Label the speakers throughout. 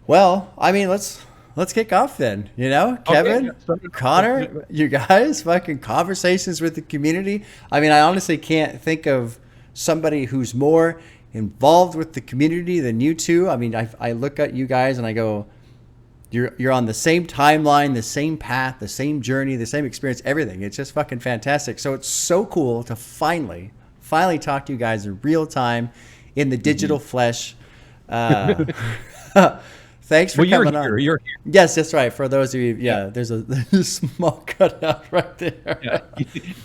Speaker 1: Well, I mean, let's kick off then. You know,
Speaker 2: Okay.
Speaker 1: Kevin, Connor, you guys, fucking conversations with the community. I mean, I honestly can't think of somebody who's more involved with the community than you two. I mean, I look at you guys and I go, you're on the same timeline, the same path, the same journey, the same experience, everything. It's just fucking fantastic. So it's so cool to finally talk to you guys in real time in the digital flesh. Uh, Thanks for coming on.
Speaker 2: You're here.
Speaker 1: Yes, that's right. For those of you, there's there's a small cutout right there.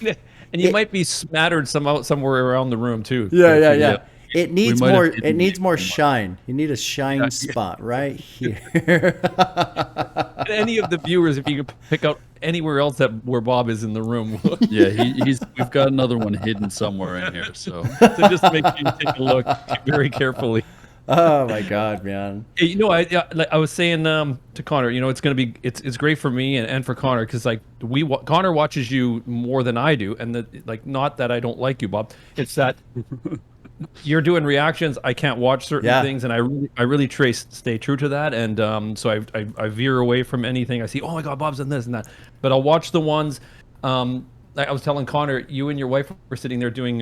Speaker 2: Yeah. And you might be smattered somewhere around the room too.
Speaker 1: Yeah. It needs
Speaker 3: might have
Speaker 1: more.
Speaker 3: hidden
Speaker 1: It needs
Speaker 3: you
Speaker 1: more
Speaker 3: somewhere.
Speaker 1: shine. You need a shine spot right here.
Speaker 2: And any of the viewers, if you could pick out anywhere else where Bob is in the room,
Speaker 3: Yeah, we've got another one hidden somewhere in here. So
Speaker 2: to just make you take a look very carefully.
Speaker 1: Oh my god, man!
Speaker 2: Hey, like I was saying to Connor, it's gonna be it's great for me and for Connor because like Connor watches you more than I do, and not that I don't like you, Bob. It's that you're doing reactions. I can't watch certain things, and I really stay true to that, and so I veer away from anything I see. Oh my God, Bob's in this and that, but I'll watch the ones. Like I was telling Connor, you and your wife were sitting there doing.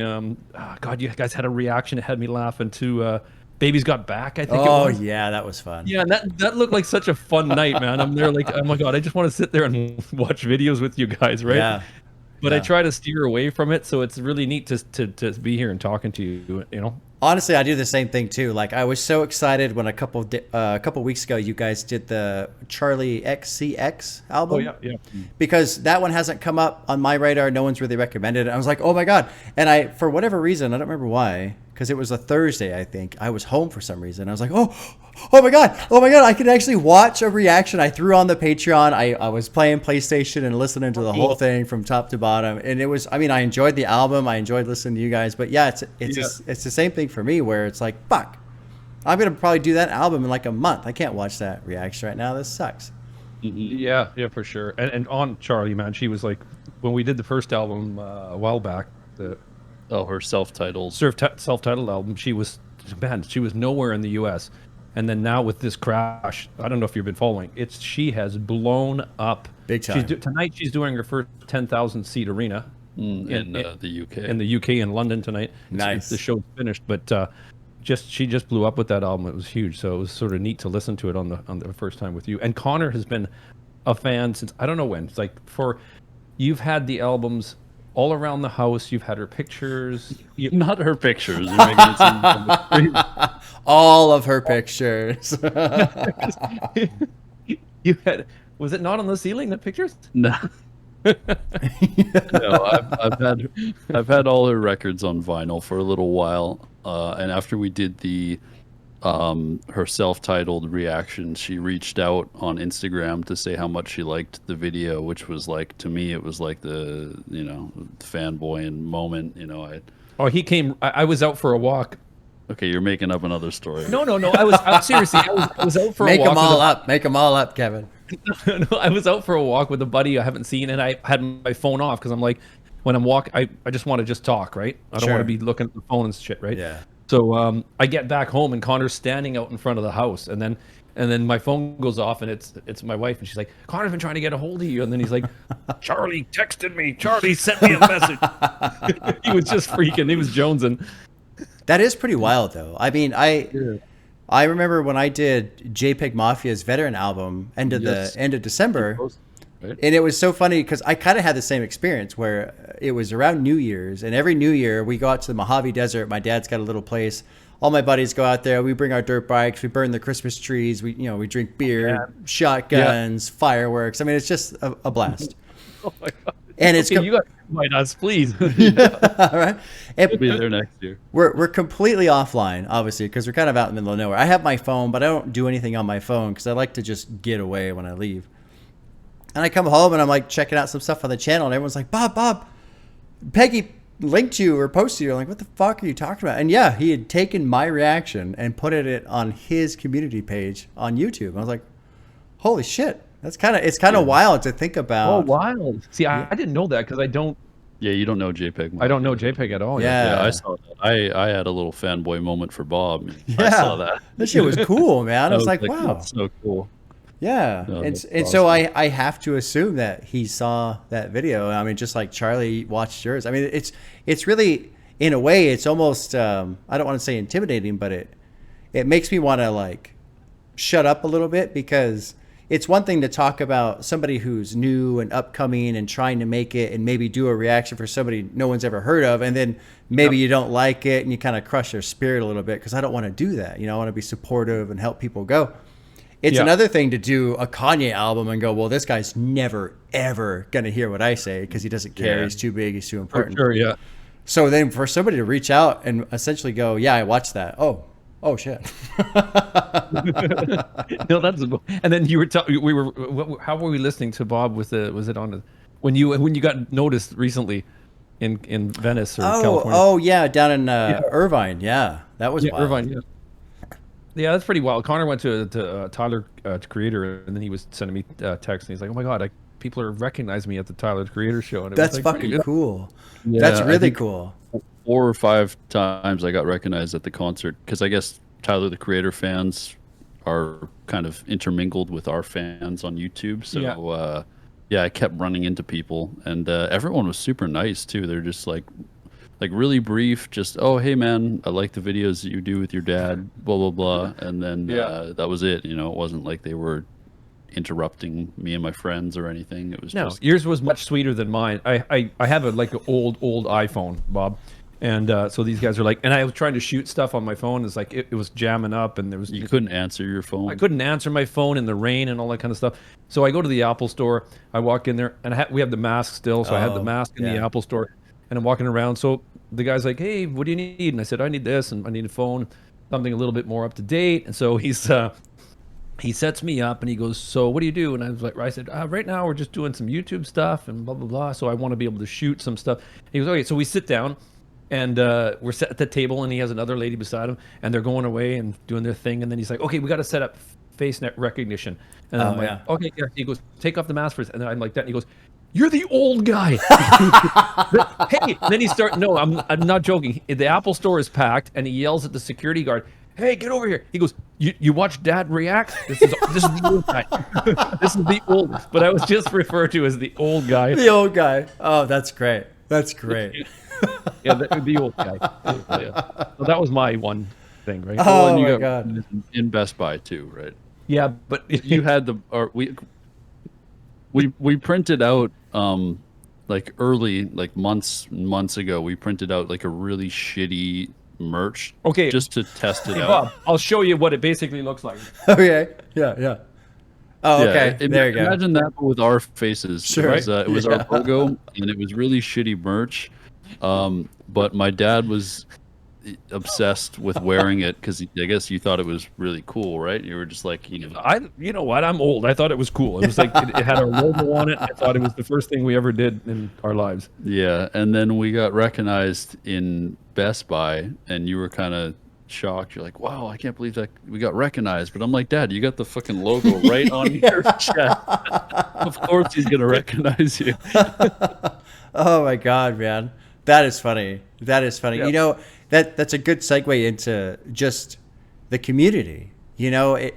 Speaker 2: God, you guys had a reaction. It had me laughing to. Baby's Got Back, I think it was.
Speaker 1: Oh yeah, that was fun.
Speaker 2: Yeah, and that looked like such a fun night, man. I'm there like, oh my God, I just want to sit there and watch videos with you guys, right?
Speaker 1: Yeah.
Speaker 2: But I try to steer away from it, so it's really neat to be here and talking to you,
Speaker 1: Honestly, I do the same thing too. Like I was so excited when a couple weeks ago you guys did the Charlie XCX album.
Speaker 2: Oh yeah.
Speaker 1: Because that one hasn't come up on my radar. No one's really recommended it. I was like, oh my God. And I, for whatever reason, I don't remember why, because it was a Thursday, I think. I was home for some reason. I was like, oh my God, I can actually watch a reaction. I threw on the Patreon. I was playing PlayStation and listening to the whole thing from top to bottom. And it was, I mean, I enjoyed the album. I enjoyed listening to you guys. But yeah, it's the same thing for me where it's like, fuck, I'm going to probably do that album in like a month. I can't watch that reaction right now. This sucks.
Speaker 2: Yeah, for sure. And on Charlie, man, she was like, when we did the first album a while back,
Speaker 3: her self-titled
Speaker 2: self-titled album, she was nowhere in the U.S. And then now with this crash, I don't know if you've been following. She has blown up
Speaker 1: Big time.
Speaker 2: Tonight she's doing her first 10,000 seat arena
Speaker 3: in the UK.
Speaker 2: In the UK in London tonight.
Speaker 1: Nice.
Speaker 2: The show's finished, but she just blew up with that album. It was huge, so it was sort of neat to listen to it on the first time with you. And Connor has been a fan since I don't know when. It's like you've had the albums all around the house. You've had her pictures.
Speaker 3: Not her pictures. You're making it seem
Speaker 1: All of her pictures.
Speaker 2: You had, was it not on the ceiling, the pictures?
Speaker 3: No. No, I've had all her records on vinyl for a little while, and after we did the her self-titled reaction, she reached out on Instagram to say how much she liked the video, which was like, to me, it was like the fanboy moment.
Speaker 2: He came. I was out for a walk.
Speaker 3: Okay, you're making up another story.
Speaker 2: No. I seriously. I was out for
Speaker 1: Make
Speaker 2: a walk.
Speaker 1: Make them all up, Kevin.
Speaker 2: No, I was out for a walk with a buddy I haven't seen, and I had my phone off because I'm like, when I'm walking, I just want to just talk, right? I don't want to be looking at the phone and shit, right?
Speaker 1: Yeah.
Speaker 2: So I get back home and Connor's standing out in front of the house, and then my phone goes off and it's my wife, and she's like, Connor's been trying to get a hold of you, and then he's like, Charlie texted me. Charlie sent me a message. He was just freaking. He was jonesing.
Speaker 1: That is pretty wild, though. I mean, I remember when I did JPEG Mafia's Veteran album end of December,
Speaker 3: Right?
Speaker 1: and it was so funny because I kind of had the same experience where it was around New Year's, and every New Year we go out to the Mojave Desert. My dad's got a little place. All my buddies go out there. We bring our dirt bikes. We burn the Christmas trees. We drink beer, shotguns, fireworks. I mean, it's just a blast.
Speaker 2: Oh my God.
Speaker 1: And it's
Speaker 2: you got to invite us, please.
Speaker 1: all right. And
Speaker 3: We'll be there next year.
Speaker 1: we're completely offline, obviously, because we're kind of out in the middle of nowhere. I have my phone, but I don't do anything on my phone because I like to just get away when I leave. And I come home and I'm like checking out some stuff on the channel, and everyone's like, Bob, Peggy linked you or posted you. I'm like, what the fuck are you talking about? And yeah, he had taken my reaction and put it on his community page on YouTube. I was like, holy shit. It's kind of wild to think about.
Speaker 2: Oh, wild. See, I didn't know that because I don't
Speaker 3: Yeah, you don't know JPEG.
Speaker 2: I don't know JPEG at all.
Speaker 1: Yeah.
Speaker 3: Yeah, I saw that. I had a little fanboy moment for Bob. I
Speaker 1: Yeah.
Speaker 3: saw that.
Speaker 1: That shit was cool, man. I was like, wow.
Speaker 3: That's so cool.
Speaker 1: Yeah.
Speaker 3: No,
Speaker 1: and
Speaker 3: that's
Speaker 1: and so
Speaker 3: awesome.
Speaker 1: I have to assume that he saw that video. I mean, just like Charlie watched yours. I mean, it's really, in a way, it's almost, I don't want to say intimidating, but it makes me want to like shut up a little bit, because it's one thing to talk about somebody who's new and upcoming and trying to make it and maybe do a reaction for somebody no one's ever heard of. And then maybe you don't like it and you kind of crush their spirit a little bit, because I don't want to do that. You know, I want to be supportive and help people go. It's another thing to do a Kanye album and go, well, this guy's never, ever going to hear what I say because he doesn't care. He's too big. He's too important.
Speaker 2: Sure, yeah.
Speaker 1: So then for somebody to reach out and essentially go, yeah, I watched that. Oh, shit.
Speaker 2: No, that's, and then you were how were we listening to Bob with was it on the, when you got noticed recently in Venice or California?
Speaker 1: Oh yeah, down in Irvine. Yeah, that was wild.
Speaker 2: Irvine. Yeah. Yeah, that's pretty wild. Connor went to Tyler Creator, and then he was sending me text, and he's like, "Oh my god, people are recognizing me at the Tyler Creator show." And it
Speaker 1: that's
Speaker 2: was like,
Speaker 1: fucking cool.
Speaker 3: Yeah,
Speaker 1: that's really cool.
Speaker 3: 4 or 5 times I got recognized at the concert, because I guess Tyler the Creator fans are kind of intermingled with our fans on YouTube. So yeah, I kept running into people, and everyone was super nice too. They're just like really brief, just, oh hey man, I like the videos that you do with your dad, blah blah blah, and then that was it. You know, it wasn't like they were interrupting me and my friends or anything. It was just,
Speaker 2: yours was much sweeter than mine. I have an old iPhone, Bob, and so these guys are like, and I was trying to shoot stuff on my phone. It's like it was jamming up, and there was,
Speaker 3: you couldn't answer your phone.
Speaker 2: I couldn't answer my phone in the rain and all that kind of stuff. So I go to the Apple store. I walk in there, and we have the mask still, so I had the mask in the Apple store, and I'm walking around. So the guy's like, "Hey, what do you need?" And I said, "I need this, and I need a phone, something a little bit more up to date." And so he sets me up, and he goes, "So what do you do?" And I said, "Right now we're just doing some YouTube stuff and blah blah blah. So I want to be able to shoot some stuff." He goes, "Okay." So we sit down, and we're sat at the table, and he has another lady beside him, and they're going away and doing their thing. And then he's like, "Okay, we got to set up face net recognition." And I'm like, "Okay, yeah." He goes, "Take off the mask first." And then I'm like that, and he goes, "You're the old guy." Hey, and then he starts. No, I'm not joking. The Apple store is packed, and he yells at the security guard, "Hey, get over here!" He goes, "You watch Dad react? This is the old guy. This is the old." But I was just referred to as the old guy.
Speaker 1: The old guy. Oh, that's great. That's great.
Speaker 2: Yeah, the old guy. Yeah. So that was my one thing, right?
Speaker 1: Oh
Speaker 3: and you
Speaker 1: my
Speaker 3: got
Speaker 1: god.
Speaker 3: in Best Buy too, right?
Speaker 2: Yeah, but
Speaker 3: You had we printed out like early, like months ago, we printed out like a really shitty merch,
Speaker 2: Okay.
Speaker 3: just to test it
Speaker 2: Hey,
Speaker 3: out.
Speaker 2: Bob, I'll show you what it basically looks like.
Speaker 1: Okay. Yeah. Oh,
Speaker 3: Yeah,
Speaker 1: okay. There you go.
Speaker 3: Imagine that, but with our faces.
Speaker 1: Sure.
Speaker 3: It was our logo, and it was really shitty merch. But my dad was obsessed with wearing it because I guess you thought it was really cool, right? You were just like,
Speaker 2: You know what? I'm old. I thought it was cool. It was like it had our logo on it. I thought it was the first thing we ever did in our lives.
Speaker 3: yeah. And then we got recognized in Best Buy, and you were kind of shocked. You're like, wow, I can't believe that we got recognized. But I'm like, Dad, you got the fucking logo right on your chest. Of course he's gonna recognize you.
Speaker 1: Oh my god, man. That is funny. That is funny.
Speaker 2: Yep.
Speaker 1: You know, that's a good segue into just the community. You know,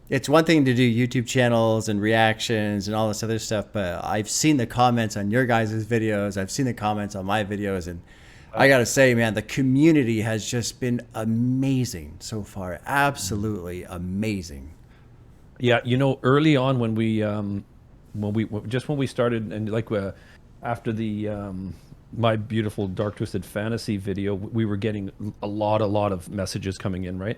Speaker 1: it's one thing to do YouTube channels and reactions and all this other stuff, but I've seen the comments on your guys' videos. I've seen the comments on my videos, and I gotta say, man, the community has just been amazing so far. Absolutely amazing.
Speaker 2: Yeah, you know, early on when we started, and like after the My Beautiful Dark Twisted Fantasy video, we were getting a lot of messages coming in, right?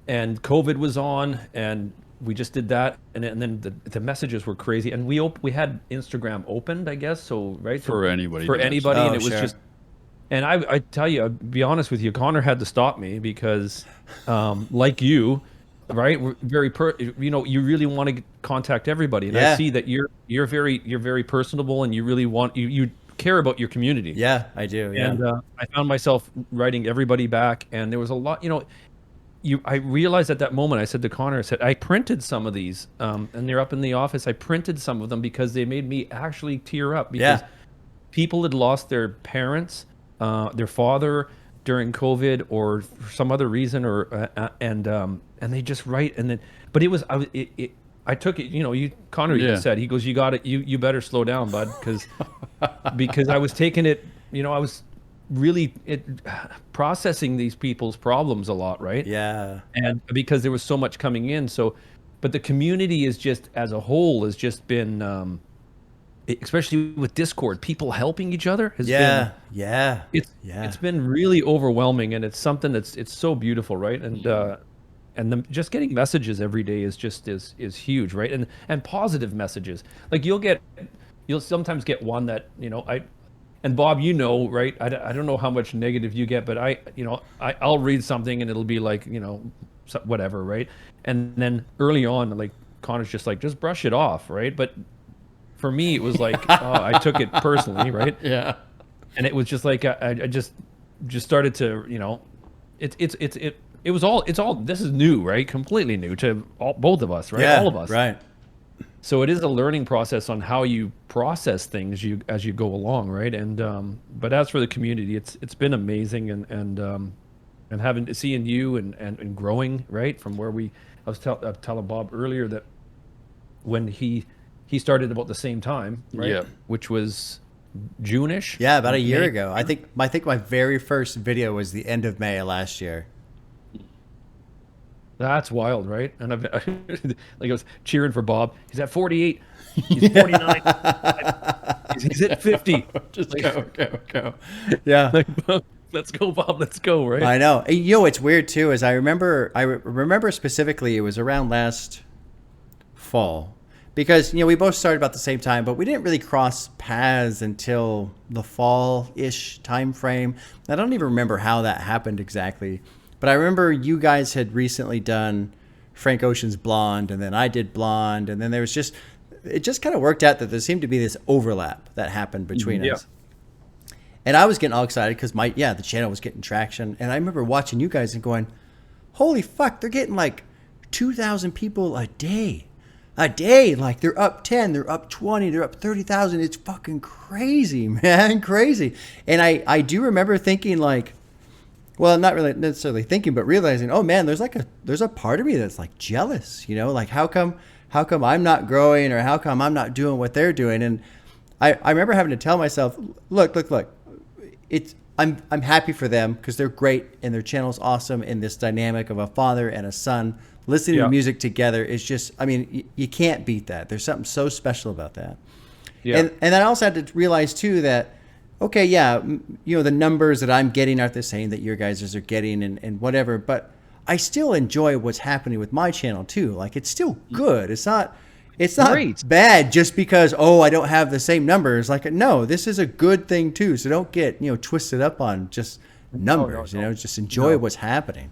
Speaker 2: And COVID was on, and we just did that, and then the messages were crazy, and we had Instagram opened, I guess, so right
Speaker 3: For anybody.
Speaker 2: for anybody,
Speaker 1: Oh,
Speaker 2: and it was
Speaker 1: sure.
Speaker 2: just. And I tell you, I'll be honest with you, Connor had to stop me because, like you, right? We're very you really want to contact everybody, and
Speaker 1: Yeah.
Speaker 2: I see that you're very personable, and you really want you care about your community.
Speaker 1: Yeah, I do. Yeah.
Speaker 2: And I found myself writing everybody back, and there was a lot. I realized at that moment, I said to Connor, I said, I printed some of these, and they're up in the office. I printed some of them because they made me actually tear up. Because people had lost their parents, their father during COVID or for some other reason, or and they just write, and then, but it was I took it, Connor even said, he goes, you better slow down, bud, because I was taking it, I was really processing these people's problems a lot, right?
Speaker 1: Yeah.
Speaker 2: And because there was so much coming in, but the community is just, as a whole, has just been, especially with Discord, people helping each other has been, it's been really overwhelming, and it's something it's so beautiful, right? And just getting messages every day is huge, right? And positive messages. Like you'll sometimes get one that, and Bob, right? I don't know how much negative you get, but I'll read something and it'll be like, whatever, right? And then early on, like, Connor's just like, just brush it off, right? But for me, it was like, I took it personally, right?
Speaker 1: Yeah.
Speaker 2: And it was just like, I just started to, it's all, this is new, right? Completely new to both of us, right?
Speaker 1: Yeah,
Speaker 2: all of us.
Speaker 1: right.
Speaker 2: So it is a learning process on how you process things as you go along, right? And but as for the community, it's been amazing, and seeing you and growing, right? From where I was telling Bob earlier that when he started about the same time, right?
Speaker 3: Yeah.
Speaker 2: Which was June-ish.
Speaker 1: Yeah, about a year ago. I think my very first video was the end of May of last year.
Speaker 2: That's wild, right? And like, I was cheering for Bob. He's at 48. He's 49. He's at 50.
Speaker 1: Just go. Yeah.
Speaker 2: Like, let's go, Bob. Let's go, right?
Speaker 1: I know. It's weird too. Is I remember specifically, it was around last fall, because we both started about the same time, but we didn't really cross paths until the fall-ish time frame. I don't even remember how that happened exactly. But I remember you guys had recently done Frank Ocean's Blonde, and then I did Blonde, and then it just kind of worked out that there seemed to be this overlap that happened between us. And I was getting all excited because the channel was getting traction. And I remember watching you guys and going, holy fuck, they're getting like 2,000 people a day. Like, they're up 10, they're up 20, they're up 30,000. It's fucking crazy, man, crazy. And I do remember thinking, like, well, not really necessarily thinking, but realizing, oh man, there's a part of me that's like jealous, like how come I'm not growing, or how come I'm not doing what they're doing? And I remember having to tell myself, look, I'm happy for them because they're great and their channel's awesome, and this dynamic of a father and a son listening to music together is just, I mean, you can't beat that. There's something so special about that. Yeah. And I also had to realize too that, okay, yeah, the numbers that I'm getting aren't the same that your guys are getting, and whatever, but I still enjoy what's happening with my channel too. Like, it's still good. It's not great. Bad just because, I don't have the same numbers. Like, no, this is a good thing too. So don't get, twisted up on just numbers, just enjoy what's happening.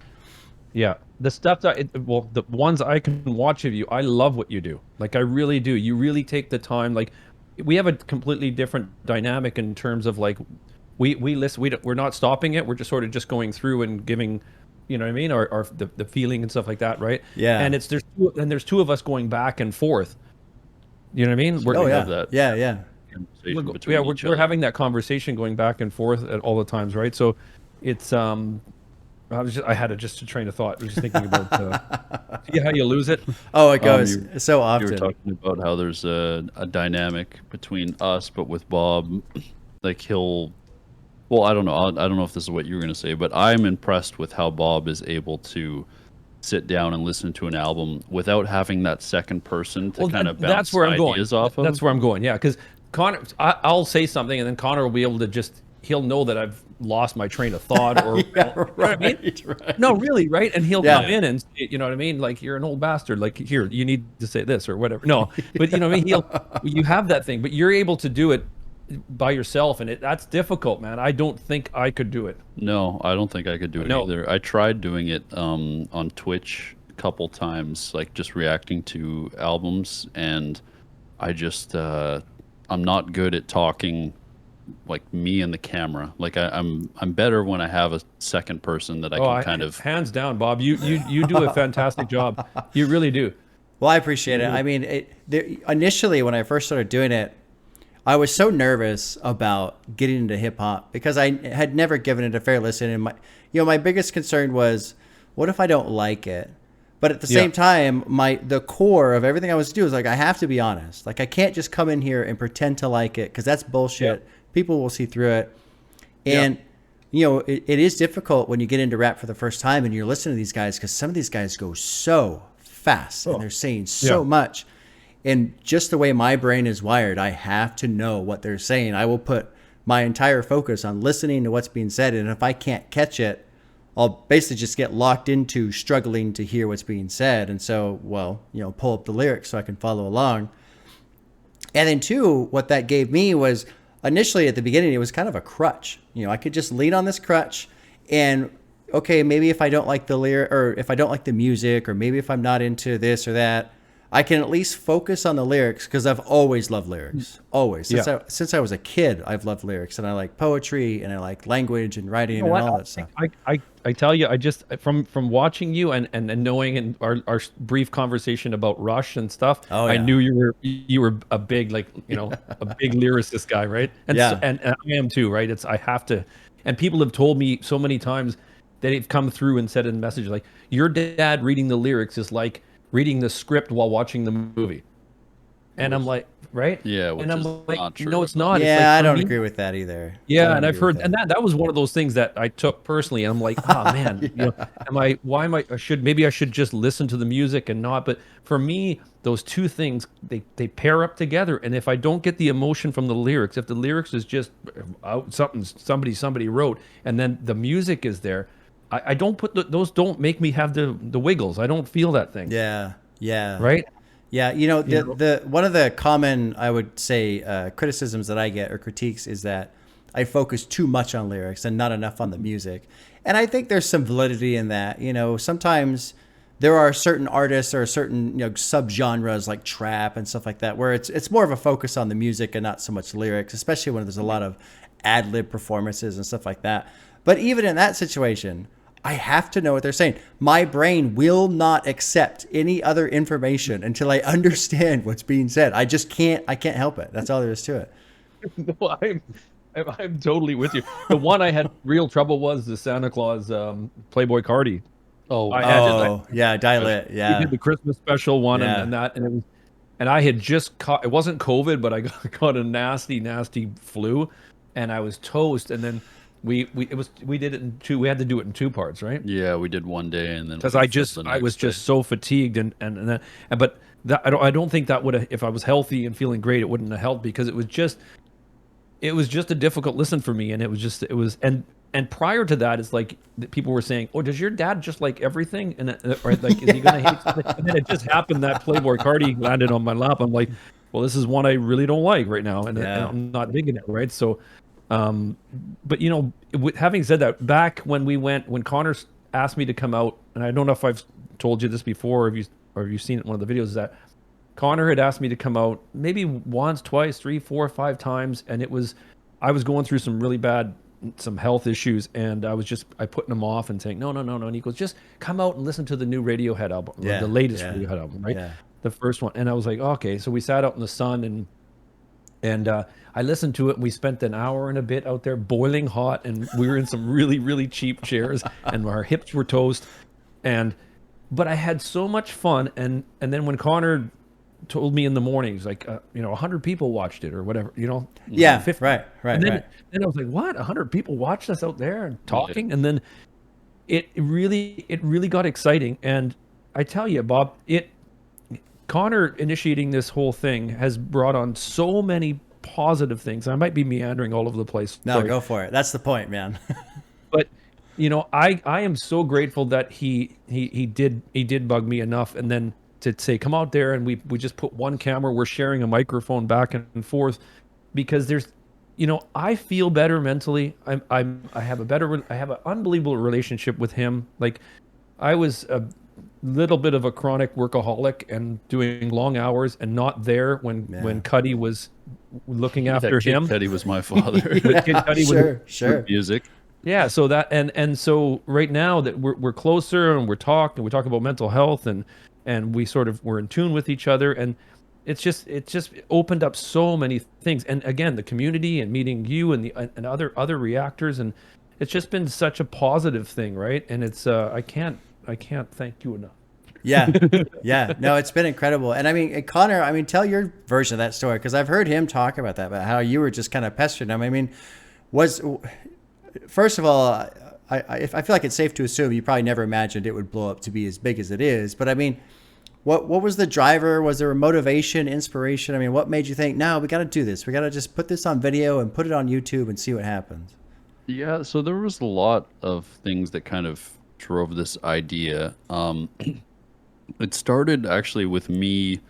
Speaker 2: Yeah. The stuff the ones I can watch of you, I love what you do. Like, I really do. You really take the time. Like, we have a completely different dynamic in terms of, like, we listen, we're not stopping it. We're just sort of just going through and giving, you know what I mean? Or the feeling and stuff like that, right?
Speaker 1: Yeah.
Speaker 2: And there's two of us going back and forth. You know what I mean?
Speaker 3: Have that.
Speaker 1: Yeah.
Speaker 2: We're having that conversation going back and forth at all the times, right? So it's I had just a train of thought. I was just thinking about see how you lose it.
Speaker 1: Oh, it goes so often.
Speaker 3: You were talking about how there's a dynamic between us, but with Bob, like, I don't know. I don't know if this is what you were going to say, but I'm impressed with how Bob is able to sit down and listen to an album without having that second person to kind of bounce
Speaker 2: that's where I'm
Speaker 3: ideas
Speaker 2: going.
Speaker 3: off of.
Speaker 2: That's where I'm going. Yeah, because Connor, I'll say something, and then Connor will be able to he'll know that I've lost my train of thought, or
Speaker 1: right.
Speaker 2: No, really, right? And he'll come in and say, you know what I mean? Like, you're an old bastard. Like, here, you need to say this or whatever. No, but you know what I mean? You have that thing, but you're able to do it by yourself, and that's difficult, man. I don't think I could do it.
Speaker 3: No, I don't think I could do it either. I tried doing it on Twitch a couple times, like just reacting to albums, and I just I'm not good at talking like me and the camera. Like, I'm better when I have a second person that I can kind of
Speaker 2: hands down, Bob. You do a fantastic job. You really do.
Speaker 1: Well, I appreciate it. I mean, initially when I first started doing it, I was so nervous about getting into hip hop because I had never given it a fair listen. And my biggest concern was, what if I don't like it? But at the same time, the core of everything I was doing was like, I have to be honest. Like, I can't just come in here and pretend to like it, because that's bullshit.
Speaker 2: Yeah.
Speaker 1: People will see through it. And, it is difficult when you get into rap for the first time and you're listening to these guys, because some of these guys go so fast and they're saying so much. And just the way my brain is wired, I have to know what they're saying. I will put my entire focus on listening to what's being said. And if I can't catch it, I'll basically just get locked into struggling to hear what's being said. And so, pull up the lyrics so I can follow along. And then two, what that gave me was, initially at the beginning, it was kind of a crutch. I could just lean on this crutch and, okay, maybe if I don't like the lyric, or if I don't like the music, or maybe if I'm not into this or that, I can at least focus on the lyrics, because I've always loved lyrics. Always. Since I was a kid, I've loved lyrics, and I like poetry, and I like language and writing and all that stuff.
Speaker 2: I tell you, I just from watching you and knowing in our brief conversation about Rush and stuff, I knew you were a big, a big lyricist guy, right? And and I am too, right? I have to, and people have told me so many times that they've come through and said in messages like, your dad reading the lyrics is like reading the script while watching the movie. And I'm like, right?
Speaker 3: Yeah,
Speaker 2: and I'm like,
Speaker 3: not true.
Speaker 2: No, it's not.
Speaker 1: Yeah,
Speaker 2: it's like,
Speaker 1: I don't agree with that either.
Speaker 2: Yeah, and I've heard, and that was one of those things that I took personally. And I'm like, oh man, maybe I should just listen to the music and not. But for me, those two things, they pair up together. And if I don't get the emotion from the lyrics, if the lyrics is just something somebody wrote, and then the music is there, I don't put those don't make me have the wiggles. I don't feel that thing.
Speaker 1: Yeah.
Speaker 2: Right.
Speaker 1: Yeah, the one of the common, I would say, criticisms that I get, or critiques, is that I focus too much on lyrics and not enough on the music. And I think there's some validity in that. Sometimes there are certain artists or certain subgenres like trap and stuff like that, where it's more of a focus on the music and not so much lyrics, especially when there's a lot of ad-lib performances and stuff like that. But even in that situation, I have to know what they're saying. My brain will not accept any other information until I understand what's being said. I just can't. I can't help it. That's all there is to it.
Speaker 2: No, I'm totally with you. The one I had real trouble was the Santa Claus Playboy Cardi.
Speaker 1: Yeah, Dial It. Yeah,
Speaker 2: we did the Christmas special one, and it was, and I had just caught. It wasn't COVID, but I got a nasty flu, and I was toast. And then we did it in two. We had to do it in two parts, right?
Speaker 3: Yeah, we did one day, and then
Speaker 2: because I was just so fatigued, but I don't think that would have, if I was healthy and feeling great, it wouldn't have helped, because it was just a difficult listen for me, and it was and prior to that, it's like people were saying, "Oh, does your dad just like everything?" And or like, is he gonna hate something? And then it just happened that Playboy Cardi landed on my lap. I'm like, well, this is one I really don't like right now, and I'm not digging it, right? So. But having said that, back when Connor asked me to come out, and I don't know if I've told you this before, or you've seen it in one of the videos, is that Connor had asked me to come out maybe once, twice, 3, 4, 5 times, and I was going through some health issues, and I putting him off and saying no, and he goes, just come out and listen to the new Radiohead album, the latest Radiohead album, right? Yeah. The first one. And I was like, okay. So we sat out in the sun and I listened to it, and we spent an hour and a bit out there boiling hot, and we were in some really, really cheap chairs, and our hips were toast. But I had so much fun. And then when Connor told me in the morning, he's like, 100 people watched it or whatever,
Speaker 1: Yeah,
Speaker 2: 50.
Speaker 1: right.
Speaker 2: And then I was like, what? 100 people watched us out there and talking? Yeah. And then it really got exciting. And I tell you, Bob, Connor initiating this whole thing has brought on so many positive things. I might be meandering all over the place.
Speaker 1: No, go for it. That's the point, man.
Speaker 2: But I am so grateful that he did bug me enough, and then to say, come out there, and we just put one camera, we're sharing a microphone back and forth, because there's I feel better mentally. I have an unbelievable relationship with him. Like, I was a little bit of a chronic workaholic and doing long hours and not there when Cuddy was looking after him.
Speaker 3: Cuddy was my father.
Speaker 1: Sure.
Speaker 3: Music.
Speaker 2: Yeah. So that and so right now that we're closer, and we talk about mental health, and we sort of we're in tune with each other, and it just opened up so many things. And again, the community and meeting you and the and other reactors, and it's just been such a positive thing, right? And it's I can't thank you enough.
Speaker 1: Yeah, yeah. No, it's been incredible. And I mean, Connor, I mean, tell your version of that story, because I've heard him talk about that, about how you were just kind of pestering him. I mean, first of all, I feel like it's safe to assume you probably never imagined it would blow up to be as big as it is. But I mean, what was the driver? Was there a motivation, inspiration? I mean, what made you think, no, we got to do this. We got to just put this on video and put it on YouTube and see what happens.
Speaker 3: Yeah, so there was a lot of things that kind of drove this idea. It started actually with me.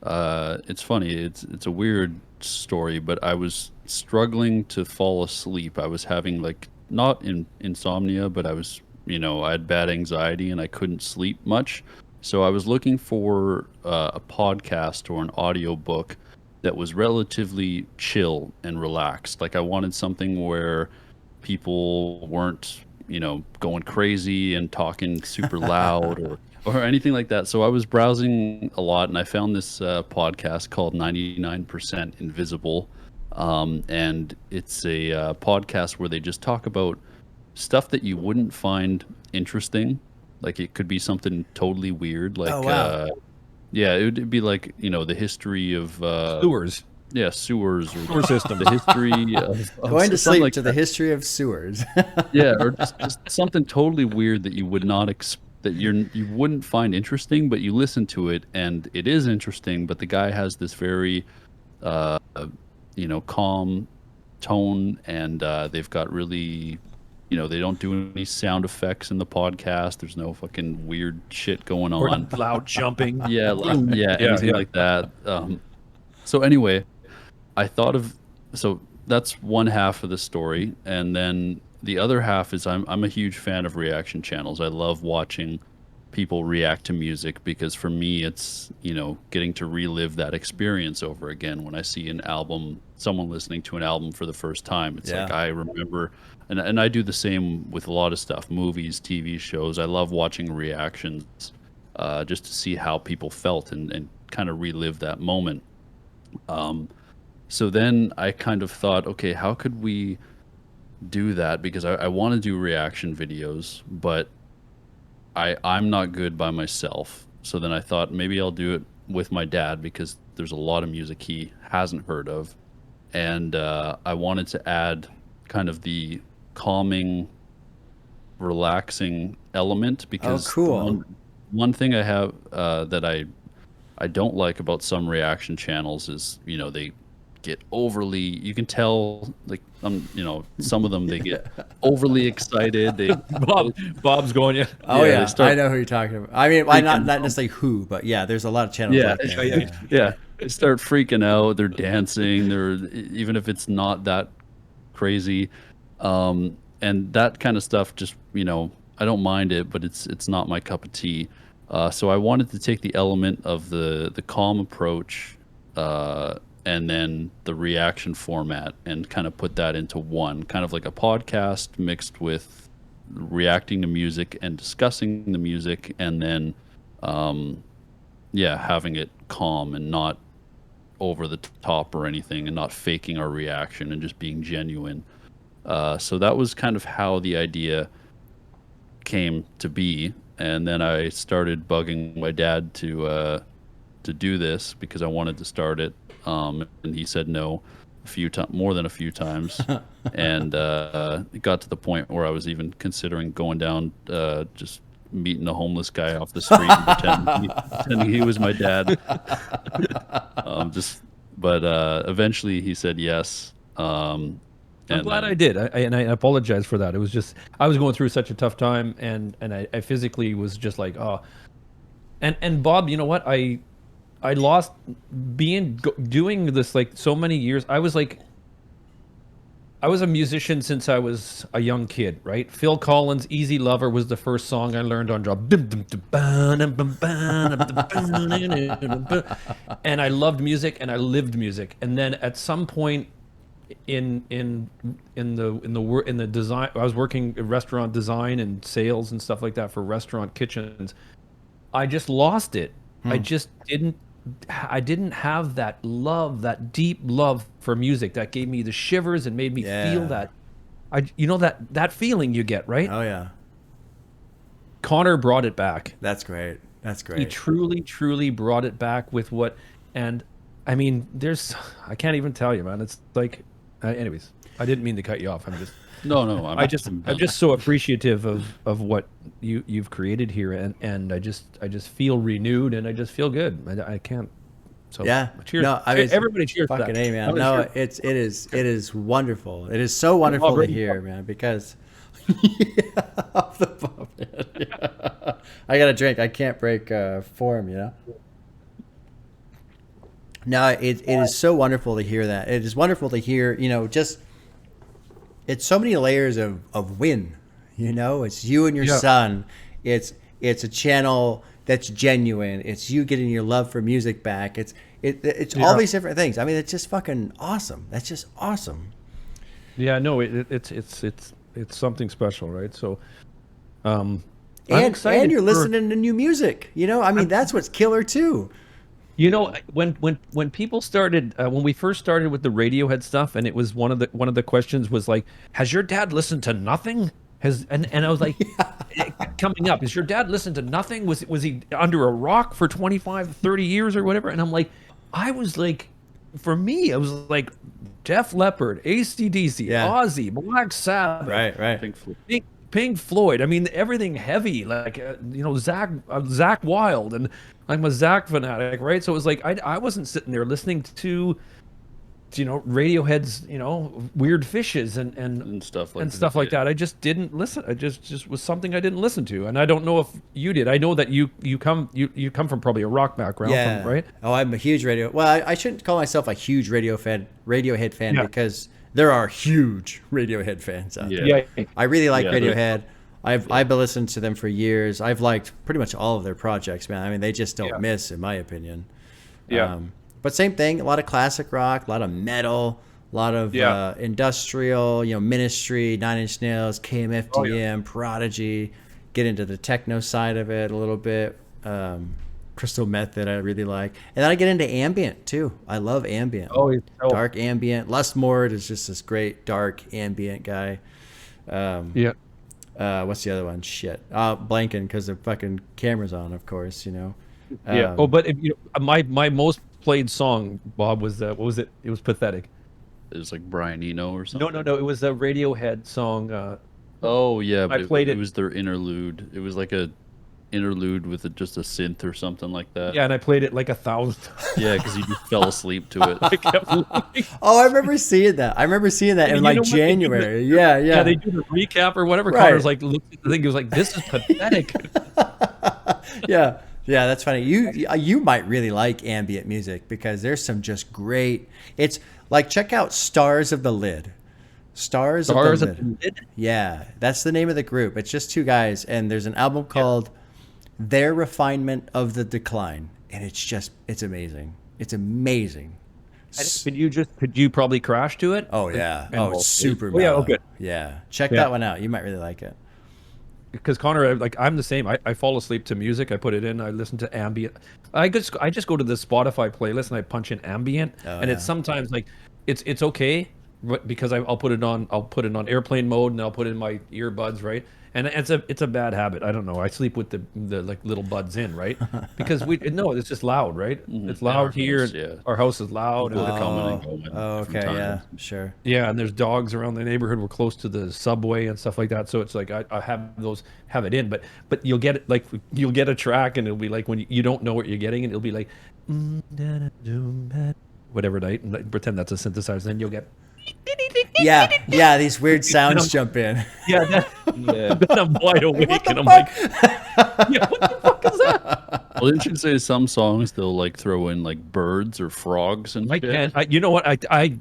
Speaker 3: It's funny. It's a weird story, but I was struggling to fall asleep. I was having like not insomnia, but I was, I had bad anxiety and I couldn't sleep much. So I was looking for a podcast or an audio book that was relatively chill and relaxed. Like I wanted something where people weren't, going crazy and talking super loud or anything like that. So I was browsing a lot and I found this podcast called 99% Invisible. And it's a podcast where they just talk about stuff that you wouldn't find interesting. Like it could be something totally weird. Like,
Speaker 1: Oh, wow.
Speaker 3: yeah, it would be like, the history of
Speaker 2: Sewers.
Speaker 3: yeah, sewers or
Speaker 2: Sewer system.
Speaker 3: the history of
Speaker 1: Going to
Speaker 3: something
Speaker 1: sleep
Speaker 3: like
Speaker 1: to the
Speaker 3: that.
Speaker 1: history of sewers.
Speaker 3: Yeah, or just something totally weird that you would not that you wouldn't find interesting, but you listen to it and it is interesting. But the guy has this very, calm tone, and they've got really, they don't do any sound effects in the podcast. There's no fucking weird shit going
Speaker 2: Or
Speaker 3: on.
Speaker 2: loud jumping.
Speaker 3: Yeah, anything
Speaker 2: yeah.
Speaker 3: like that. So anyway, so that's one half of the story, and then the other half is I'm a huge fan of reaction channels. I love watching people react to music because for me it's, getting to relive that experience over again when I see an album, someone listening to an album for the first time. It's like
Speaker 1: Yeah.
Speaker 3: I remember, and I do the same with a lot of stuff, movies, TV shows. I love watching reactions just to see how people felt and kind of relive that moment. So then I kind of thought, okay, how could we do that? Because I want to do reaction videos, but I'm not good by myself. So then I thought maybe I'll do it with my dad because there's a lot of music he hasn't heard of. And I wanted to add kind of the calming, relaxing element because
Speaker 1: cool.
Speaker 3: one thing I have that I don't like about some reaction channels is, they get overly, you can tell like, some of them, they get overly excited.
Speaker 2: Bob's going, yeah.
Speaker 1: Oh
Speaker 3: Yeah,
Speaker 1: yeah,
Speaker 3: they start
Speaker 1: I know who you're talking about. I mean, why not
Speaker 3: freaking
Speaker 1: necessarily who, but yeah, there's a lot of channels
Speaker 3: Yeah,
Speaker 1: like that.
Speaker 3: yeah. They start freaking out. They're dancing. Even if it's not that crazy, and that kind of stuff. Just I don't mind it, but it's not my cup of tea. So I wanted to take the element of the calm approach, and then the reaction format, and kind of put that into one, kind of like a podcast mixed with reacting to music and discussing the music, and then having it calm and not over the top or anything, and not faking our reaction and just being genuine. So that was kind of how the idea came to be, and then I started bugging my dad to do this because I wanted to start it, and he said no more than a few times, and it got to the point where I was even considering going down, just meeting a homeless guy off the street and pretending he was my dad. But eventually he said yes.
Speaker 2: I'm glad I did. I apologize for that. It was just, I was going through such a tough time, and I physically was just like, oh. And Bob, you know what? I lost doing this like so many years. I was a musician since I was a young kid, right? Phil Collins' Easy Lover was the first song I learned on drum. And I loved music and I lived music. And then at some point in the design, I was working in restaurant design and sales and stuff like that for restaurant kitchens. I just lost it. I just didn't I didn't have that love, that deep love for music that gave me the shivers and made me feel that. That feeling you get, right?
Speaker 1: Oh yeah.
Speaker 2: Connor brought it back.
Speaker 1: That's great. That's great.
Speaker 2: He truly, truly brought it back with what, and I mean, I can't even tell you, man. It's like, anyways, I didn't mean to cut you off. I'm just,
Speaker 3: No,
Speaker 2: I'm just so appreciative of what you've created here, and I just feel renewed, and I just feel good. I can't. So
Speaker 1: Yeah.
Speaker 2: cheers.
Speaker 1: No, I mean,
Speaker 2: Everybody cheers.
Speaker 1: Fucking
Speaker 2: to that.
Speaker 1: A, man. No, it is wonderful. It is so wonderful to hear, man, because off the pump, man. Yeah. I got a drink. I can't break form, you know. No, it is so wonderful to hear that. It is wonderful to hear, you know, just it's so many layers of win, you know. It's you and your son. It's a channel that's genuine. It's you getting your love for music back. It's all these different things. I mean, it's just fucking awesome. That's just awesome.
Speaker 2: Yeah, no, it's something special, right? So, I'm
Speaker 1: and
Speaker 2: excited
Speaker 1: you're listening to new music. You know, I mean, that's what's killer too.
Speaker 2: You know, when people started, when we first started with the Radiohead stuff, and it was one of the questions was like, "Has your dad listened to nothing?" And I was like, coming up, "Has your dad listened to nothing? Was he under a rock for 25, 30 years or whatever?" And I'm like, I was like, for me, I was like, Def Leppard, AC/DC, Ozzy, Black Sabbath,
Speaker 1: right,
Speaker 2: Pink Floyd. I mean, everything heavy, like you know, Zach Wild, and I'm a Zach fanatic, right? So it was like I wasn't sitting there listening to you know, Radiohead's, you know, Weird Fishes and stuff like that. I just didn't listen. I just was something I didn't listen to, and I don't know if you did. I know that you come from probably a rock background, right?
Speaker 1: Oh, I'm a huge Well, I shouldn't call myself a huge Radiohead fan because there are huge Radiohead fans out there.
Speaker 2: Yeah.
Speaker 1: I really like Radiohead. I've been listening to them for years. I've liked pretty much all of their projects, man. I mean, they just don't miss, in my opinion.
Speaker 2: Yeah.
Speaker 1: But same thing, a lot of classic rock, a lot of metal, a lot of industrial, you know, Ministry, Nine Inch Nails, KMFDM, Prodigy, get into the techno side of it a little bit. Crystal Method I really like. And then I get into ambient too. I love ambient. Dark ambient. Lustmord is just this great dark ambient guy. What's the other one? Shit. Blanking because the fucking camera's on, of course, you know.
Speaker 2: But if, you know, my most played song, Bob, was what was it? It was Pathetic.
Speaker 3: It was like Brian Eno or something.
Speaker 2: No. It was a Radiohead song.
Speaker 3: But
Speaker 2: I played
Speaker 3: it was their interlude. It was like a interlude with just a synth or something like that.
Speaker 2: Yeah, and I played it like 1,000 times.
Speaker 3: Yeah, because you just fell asleep to it.
Speaker 1: I remember seeing that. In like January. Yeah,
Speaker 2: they do the recap or whatever. Right. Connor's like, looked at the thing. He was like, "This is pathetic."
Speaker 1: Yeah, that's funny. You might really like ambient music because there's some just great. It's like, check out Stars of the Lid. Stars of the Lid. Yeah, that's the name of the group. It's just two guys, and there's an album called Their Refinement of the Decline, and it's amazing. It's amazing.
Speaker 2: Could you probably crash to it?
Speaker 1: Oh yeah. It's super mellow.
Speaker 2: Good.
Speaker 1: Yeah, check that one out. You might really like it.
Speaker 2: Because Connor, like, I'm the same. I fall asleep to music. I put it in. I listen to ambient. I just go to the Spotify playlist and I punch in ambient, and it's sometimes like it's okay, but because I'll put it on airplane mode and I'll put in my earbuds, right? And it's a bad habit. I don't know. I sleep with the like little buds in, right? Because it's just loud, right? It's loud here. Our house is loud.
Speaker 3: People are coming and going.
Speaker 1: Oh, okay, yeah, sure.
Speaker 2: Yeah, and there's dogs around the neighborhood. We're close to the subway and stuff like that. So it's like I have it in, but you'll get it, like you'll get a track and it'll be like when you don't know what you're getting, and it'll be like whatever night, and pretend that's a synthesizer. Then you'll get.
Speaker 1: Yeah, these weird sounds jump in.
Speaker 2: Then I'm wide awake and I'm like, what the fuck is that?
Speaker 3: Well, didn't you say some songs they'll like throw in like birds or frogs and shit?
Speaker 2: You know what? I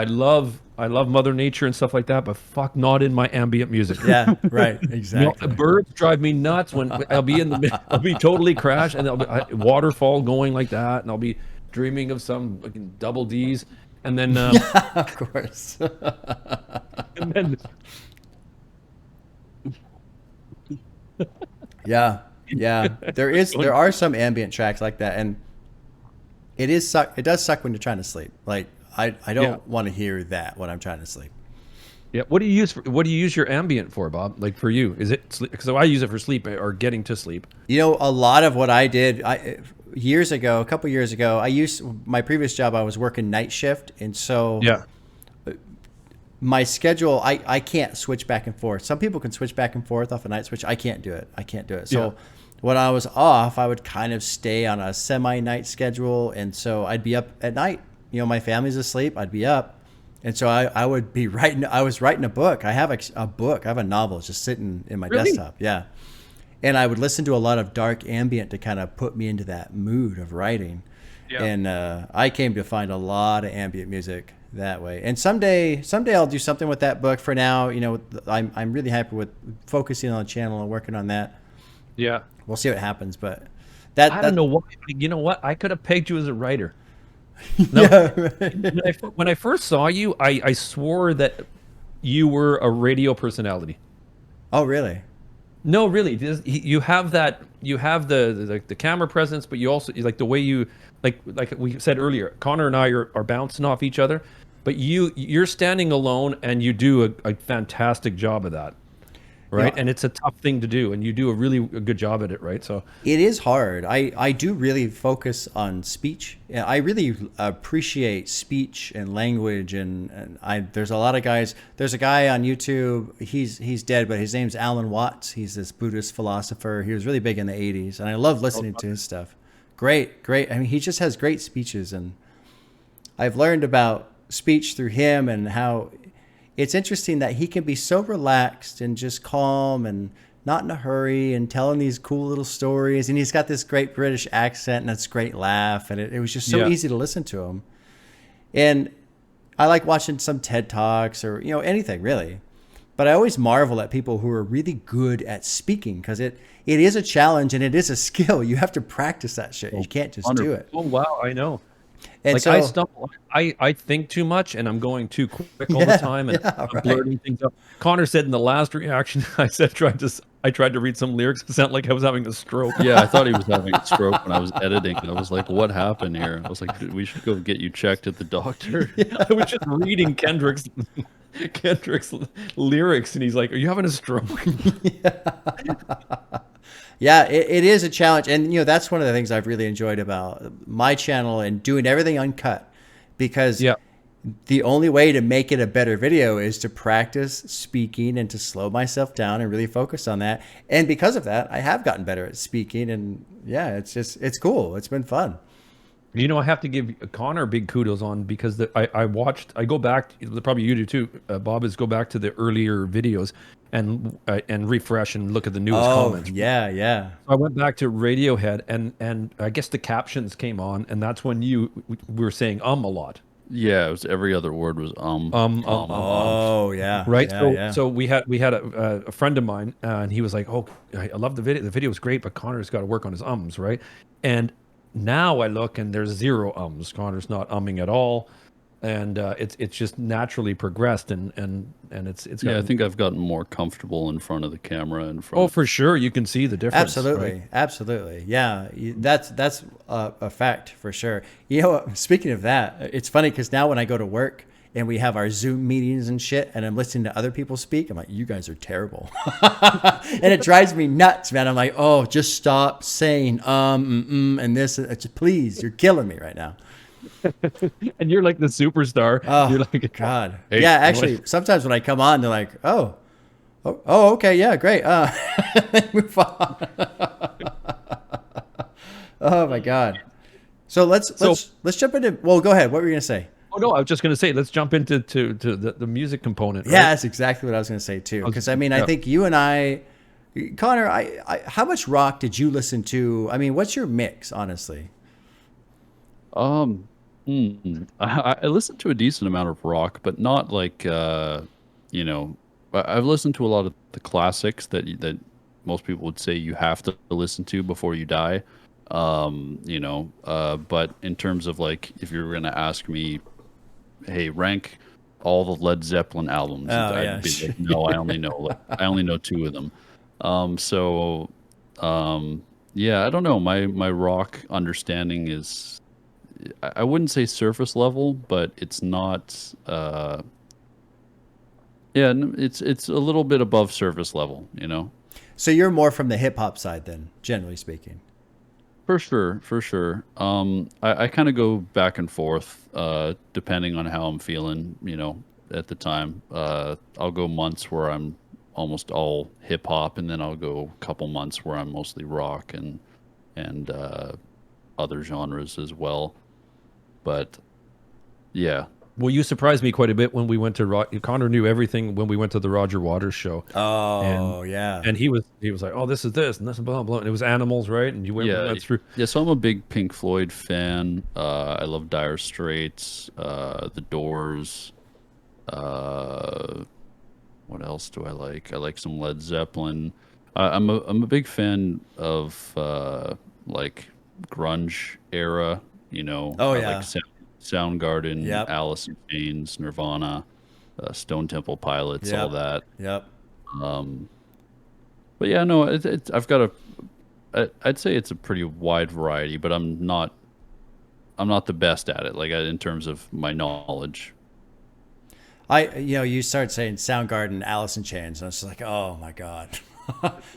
Speaker 2: love Mother Nature and stuff like that, but fuck, not in my ambient music.
Speaker 1: Yeah, right, exactly.
Speaker 2: Birds drive me nuts when I'll be totally crashed, and there'll be waterfall going like that, and I'll be dreaming of some fucking double D's. And then,
Speaker 1: of course.
Speaker 2: And then,
Speaker 1: yeah. There are some ambient tracks like that, and It is suck. It does suck when you're trying to sleep. Like I don't
Speaker 2: Yeah.
Speaker 1: want to hear that when I'm trying to sleep.
Speaker 2: Yeah. What do you use? What do you use your ambient for, Bob? Like for you, is it? Because I use it for sleep or getting to sleep.
Speaker 1: You know, a lot of what I did years ago, a couple years ago, I used my previous job. I was working night shift, and so
Speaker 2: Yeah.
Speaker 1: my schedule, I can't switch back and forth. Some people can switch back and forth off a night switch. I can't do it. I can't do it. So
Speaker 2: Yeah.
Speaker 1: when I was off, I would kind of stay on a semi-night schedule, and so I'd be up at night. You know, my family's asleep. I'd be up, and so I would be writing. I was writing a book. I have a book. I have a novel just sitting in my
Speaker 2: Really?
Speaker 1: desktop. Yeah. And I would listen to a lot of dark ambient to kind of put me into that mood of writing.
Speaker 2: Yeah.
Speaker 1: And I came to find a lot of ambient music that way. And someday I'll do something with that book. For now, you know, I'm really happy with focusing on the channel and working on that.
Speaker 2: Yeah.
Speaker 1: We'll see what happens, but
Speaker 2: I don't know why. You know what? I could have pegged you as a writer. No,
Speaker 1: Yeah.
Speaker 2: when I first saw you, I swore that you were a radio personality.
Speaker 1: Oh, really?
Speaker 2: No, really. You have that. You have the camera presence, but you also like the way you like we said earlier. Connor and I are bouncing off each other, but you're standing alone and you do a fantastic job of that, right?
Speaker 1: Yeah.
Speaker 2: And it's a tough thing to do, and you do a really good job at it, right? So
Speaker 1: It is hard. I do really focus on speech. Yeah, I really appreciate speech and language, and there's a lot of guys. There's a guy on YouTube. He's dead, but his name's Alan Watts. He's this Buddhist philosopher. He was really big in the 80s, and I love listening to his stuff. Great. I mean, he just has great speeches, and I've learned about speech through him and how it's interesting that he can be so relaxed and just calm and not in a hurry and telling these cool little stories. And he's got this great British accent and this great laugh. And it was just so
Speaker 2: Yeah.
Speaker 1: easy to listen to him. And I like watching some TED Talks or, you know, anything really. But I always marvel at people who are really good at speaking, because it is a challenge and it is a skill. You have to practice that shit. You can't just do it.
Speaker 2: Oh wow, I know.
Speaker 1: And
Speaker 2: Like
Speaker 1: so,
Speaker 2: I stumble, I think too much and I'm going too quick all the time and I'm
Speaker 1: right.
Speaker 2: blurting things up. Connor said in the last reaction, I tried to read some lyrics. It sounded like I was having a stroke.
Speaker 3: Yeah, I thought he was having a stroke when I was editing. I was like, what happened here? I was like, we should go get you checked at the doctor.
Speaker 2: I was just reading Kendrick's lyrics and he's like, "Are you having a stroke?"
Speaker 1: yeah, it is a challenge. And, you know, that's one of the things I've really enjoyed about my channel and doing everything uncut, because
Speaker 2: Yeah.
Speaker 1: the only way to make it a better video is to practice speaking and to slow myself down and really focus on that. And because of that, I have gotten better at speaking. And yeah, it's cool. It's been fun.
Speaker 2: You know, I have to give Connor big kudos on, because I go back, probably you do too, Bob, is go back to the earlier videos and refresh and look at the newest comments.
Speaker 1: Yeah.
Speaker 2: I went back to Radiohead and I guess the captions came on, and that's when we were saying a lot.
Speaker 3: Yeah, it was every other word was
Speaker 1: Oh, yeah.
Speaker 2: Right.
Speaker 1: Yeah,
Speaker 2: So we had a friend of mine, and he was like, "Oh, I love the video. The video was great, but Connor's got to work on his ums, right?" And now I look and there's zero ums. Connor's not umming at all, and it's just naturally progressed, and it's
Speaker 3: Yeah, I
Speaker 2: gotten-
Speaker 3: think I've gotten more comfortable in front of the camera and front.
Speaker 2: Oh, for sure, you can see the difference.
Speaker 1: Absolutely.
Speaker 2: right?
Speaker 1: Absolutely. Yeah. That's a fact for sure. You know, speaking of that, it's funny because now when I go to work and we have our Zoom meetings and shit, and I'm listening to other people speak, I'm like, you guys are terrible. And it drives me nuts, man. I'm like, oh, just stop saying, and this, please, you're killing me right now.
Speaker 2: And you're like the superstar.
Speaker 1: Oh,
Speaker 2: You're like,
Speaker 1: God.
Speaker 2: Hey,
Speaker 1: yeah, actually, sometimes when I come on, they're like, oh, okay, yeah, great. They move on. Oh my God. So let's jump into. Well, go ahead. What were you gonna say?
Speaker 2: Oh no, I was just going to say, let's jump into the music component.
Speaker 1: Yeah,
Speaker 2: right?
Speaker 1: that's exactly what I was gonna say too. Because I mean,
Speaker 2: Yeah.
Speaker 1: I think you and I, Connor, how much rock did you listen to? I mean, what's your mix, honestly?
Speaker 3: I listened to a decent amount of rock, but not like you know. I've listened to a lot of the classics that most people would say you have to listen to before you die. You know, but in terms of like, if you were gonna ask me, hey, rank all the Led Zeppelin albums,
Speaker 1: Oh,
Speaker 3: I'd
Speaker 1: yeah.
Speaker 3: be like, no, I only know two of them. Yeah, I don't know. My rock understanding is I wouldn't say surface level, but it's not. Yeah, it's a little bit above surface level, you know.
Speaker 1: So you're more from the hip hop side then, generally speaking.
Speaker 3: For sure, for sure. I kind of go back and forth, depending on how I'm feeling, you know, at the time. I'll go months where I'm almost all hip hop, and then I'll go a couple months where I'm mostly rock and other genres as well. But yeah,
Speaker 2: Well, you surprised me quite a bit when we went to Connor knew everything when we went to the Roger Waters show.
Speaker 1: Oh,
Speaker 2: and
Speaker 1: yeah.
Speaker 2: and he was like, oh, this is this and this and blah blah, and it was Animals, right? And you went through.
Speaker 3: yeah. So I'm a big Pink Floyd fan. I love Dire Straits, The Doors. What else do I like? I like some Led Zeppelin. I'm a big fan of like grunge era. You know,
Speaker 1: Oh,
Speaker 3: I
Speaker 1: yeah.
Speaker 3: like Soundgarden,
Speaker 1: Yep.
Speaker 3: Alice in Chains, Nirvana, Stone Temple Pilots, all
Speaker 1: Yep.
Speaker 3: that.
Speaker 1: Yep.
Speaker 3: But yeah, no, I've got I'd say it's a pretty wide variety, but I'm not the best at it, like in terms of my knowledge.
Speaker 1: You start saying Soundgarden, Alice in Chains, and I was just like, oh my God.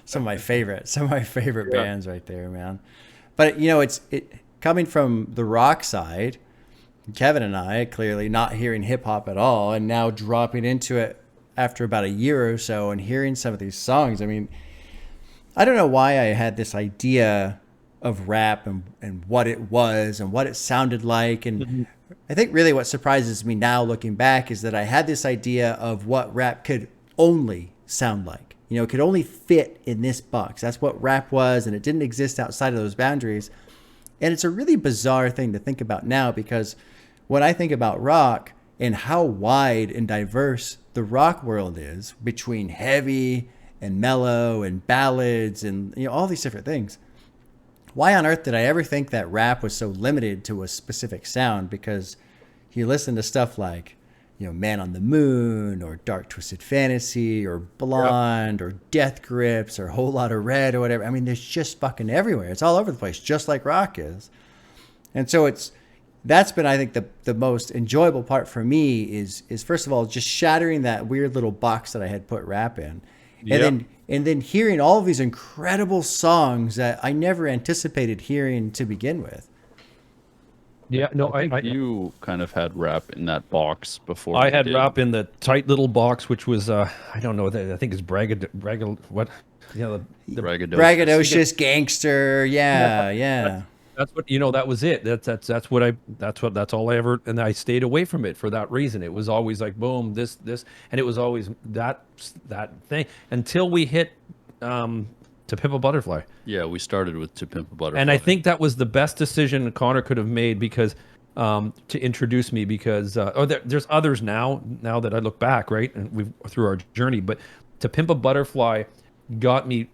Speaker 1: Some of my favorite bands right there, man. But it's coming from the rock side, Kevin and I clearly not hearing hip hop at all, and now dropping into it after about a year or so and hearing some of these songs. I mean, I don't know why I had this idea of rap and what it was and what it sounded like. And I think really what surprises me now looking back is that I had this idea of what rap could only sound like. It could only fit in this box. That's what rap was, and it didn't exist outside of those boundaries. And it's a really bizarre thing to think about now, because when I think about rock and how wide and diverse the rock world is between heavy and mellow and ballads and all these different things, why on earth did I ever think that rap was so limited to a specific sound? Because you listen to stuff like Man on the Moon or Dark Twisted Fantasy or Blonde or Death Grips or Whole Lotta Red or whatever. I mean, there's just fucking everywhere. It's all over the place, just like rock is. And so that's been, I think, the most enjoyable part for me is first of all just shattering that weird little box that I had put rap in, and then hearing all of these incredible songs that I never anticipated hearing to begin with.
Speaker 2: Yeah, no,
Speaker 3: I think you kind of had rap in that box before.
Speaker 2: I had rap in the tight little box, which was I don't know, I think it's what? Yeah, the
Speaker 1: braggadocious gangster. Yeah.
Speaker 2: That's what that was it. That's all I ever, and I stayed away from it for that reason. It was always like boom, this, and it was always that thing until we hit To Pimp a Butterfly.
Speaker 3: Yeah, we started with To Pimp a Butterfly.
Speaker 2: And I think that was the best decision Connor could have made, because to introduce me, because there's others now that I look back, right, and we've through our journey, but To Pimp a Butterfly got me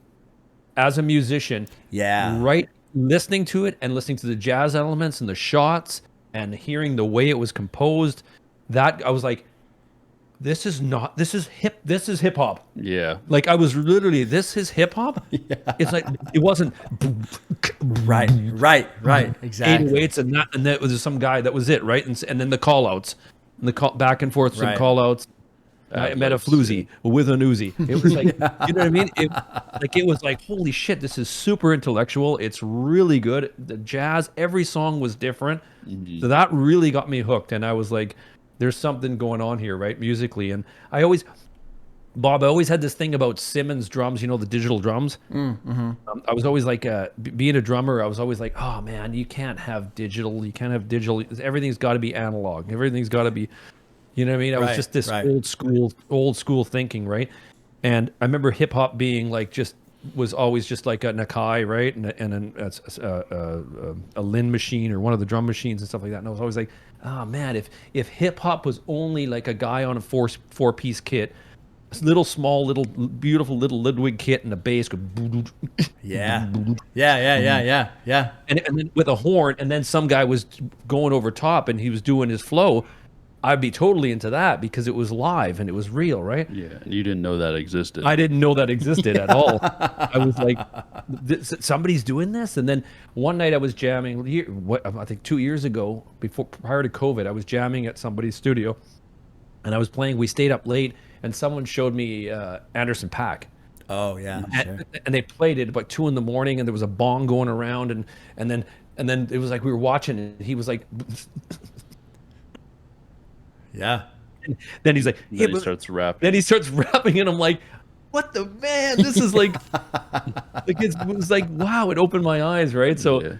Speaker 2: as a musician, right, listening to it and listening to the jazz elements and the shots and hearing the way it was composed, that I was like, this is hip hop.
Speaker 3: Yeah.
Speaker 2: Like I was literally, this is hip hop. Yeah. It's like, it wasn't
Speaker 1: right. Exactly.
Speaker 2: 808s and that was some guy, that was it. Right. And then the call outs and the back and forth, some call outs. I met a floozy with an Uzi. It was like, you know what I mean? It was like, holy shit, this is super intellectual. It's really good. The jazz, every song was different. Mm-hmm. So that really got me hooked. And I was like, there's something going on here, right, musically. And I always had this thing about Simmons drums, the digital drums.
Speaker 1: Mm-hmm.
Speaker 2: I was always like, being a drummer, I was always like, oh man, you can't have digital. Everything's got to be analog. Everything's got to be, you know what I mean? I was just this old school thinking, right? And I remember hip hop being like was always just like a Nakai, right? And a Lin machine or one of the drum machines and stuff like that. And I was always like, oh man, if hip hop was only like a guy on a four-piece kit, small, beautiful little Ludwig kit and a bass go
Speaker 1: yeah.
Speaker 2: And then with a horn, and then some guy was going over top and he was doing his flow. I'd be totally into that because it was live and it was real, right?
Speaker 3: Yeah, and you didn't know that existed.
Speaker 2: I didn't know that existed at all. I was like, somebody's doing this. And then one night I was jamming. I think 2 years ago, prior to COVID, I was jamming at somebody's studio, and I was playing. We stayed up late, and someone showed me Anderson .Paak.
Speaker 1: Oh yeah, sure.
Speaker 2: And they played it about 2 a.m, and there was a bong going around, and then it was like we were watching, and he was like.
Speaker 1: Yeah.
Speaker 2: Then he's like,
Speaker 3: Then he starts rapping.
Speaker 2: Then he starts rapping, and I'm like, what the man? This is like, it was like, wow, it opened my eyes, right? So,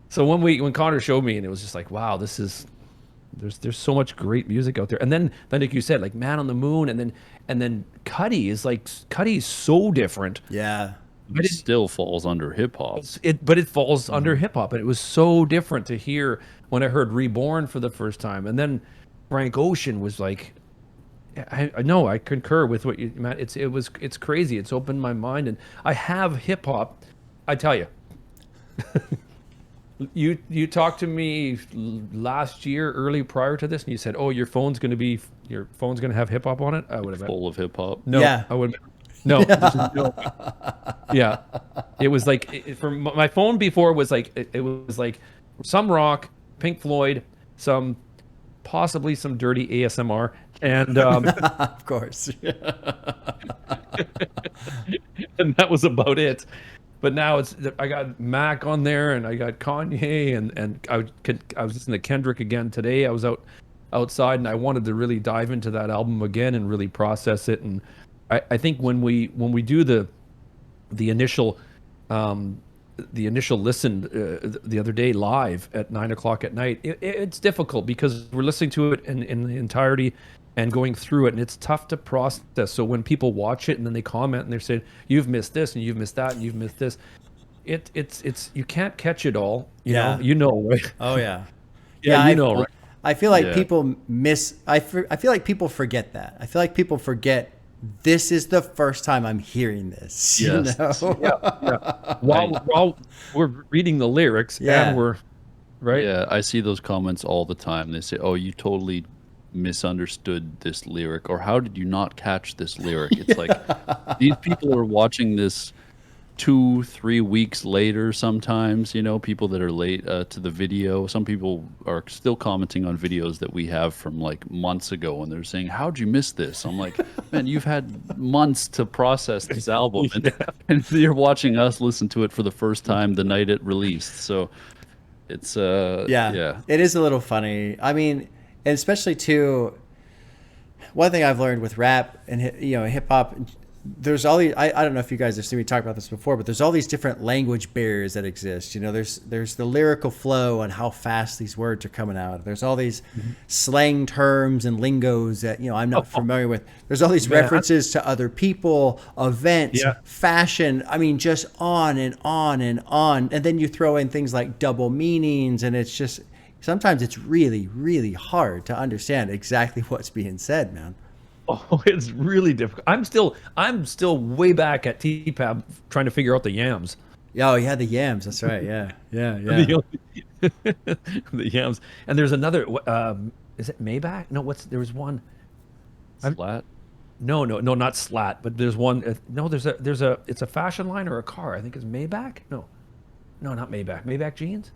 Speaker 2: so when Connor showed me, and it was just like, wow, there's so much great music out there. And then like you said, like Man on the Moon, and then Cuddy's so different.
Speaker 1: Yeah.
Speaker 3: It still falls under hip hop.
Speaker 2: But it falls under hip hop, and it was so different to hear when I heard Reborn for the first time, and then Frank Ocean was like, I know, I concur with what you, Matt. It's crazy. It's opened my mind, and I have hip hop. I tell you, you talked to me last year, early prior to this, and you said, "Oh, your phone's going to have hip hop on it." I would have
Speaker 3: full of hip hop.
Speaker 2: No,
Speaker 1: yeah.
Speaker 2: I would. No, no. Yeah, it was like for my phone before was like it was like some rock, Pink Floyd, possibly some dirty ASMR, and
Speaker 1: of course.
Speaker 2: and that was about it. But now I got Mac on there, and I got Kanye, and I was listening to Kendrick again today. I was outside, and I wanted to really dive into that album again and really process it. And I think when we do the initial listen the other day live at 9 o'clock at night, it's difficult because we're listening to it in the entirety and going through it, and it's tough to process. So when people watch it and then they comment and they're saying, you've missed this and you've missed that and you've missed this, it's you can't catch it all. You know, right?
Speaker 1: Oh yeah.
Speaker 2: Yeah, right?
Speaker 1: I feel like people I feel like people forget that. I feel like people forget this is the first time I'm hearing this.
Speaker 3: Yes.
Speaker 1: You know?
Speaker 2: Yeah. While we're reading the lyrics, and we're right.
Speaker 3: Yeah, I see those comments all the time. They say, "Oh, you totally misunderstood this lyric," or "How did you not catch this lyric?" It's like these people are watching this 2-3 weeks later sometimes, people that are late to the video. Some people are still commenting on videos that we have from like months ago, and they're saying, how'd you miss this? I'm like, man, you've had months to process this album, and you're watching us listen to it for the first time the night it released. So it's
Speaker 1: it is a little funny. I mean, and especially too, one thing I've learned with rap and hip hop, there's all these, I don't know if you guys have seen me talk about this before, but there's all these different language barriers that exist. There's the lyrical flow and how fast these words are coming out. There's all these slang terms and lingos that I'm not familiar with. There's all these references to other people, events, fashion. I mean, just on and on and on. And then you throw in things like double meanings, and it's just sometimes it's really, really hard to understand exactly what's being said, man.
Speaker 2: Oh, it's really difficult. I'm still way back at TPAB trying to figure out the yams.
Speaker 1: Oh, yeah, the yams. That's right. Yeah.
Speaker 2: The yams. And there's another. Is it Maybach? No, there was one.
Speaker 3: Slat?
Speaker 2: No, not Slat. But there's one. No, there's a. It's a fashion line or a car. I think it's Maybach. No, not Maybach. Maybach jeans.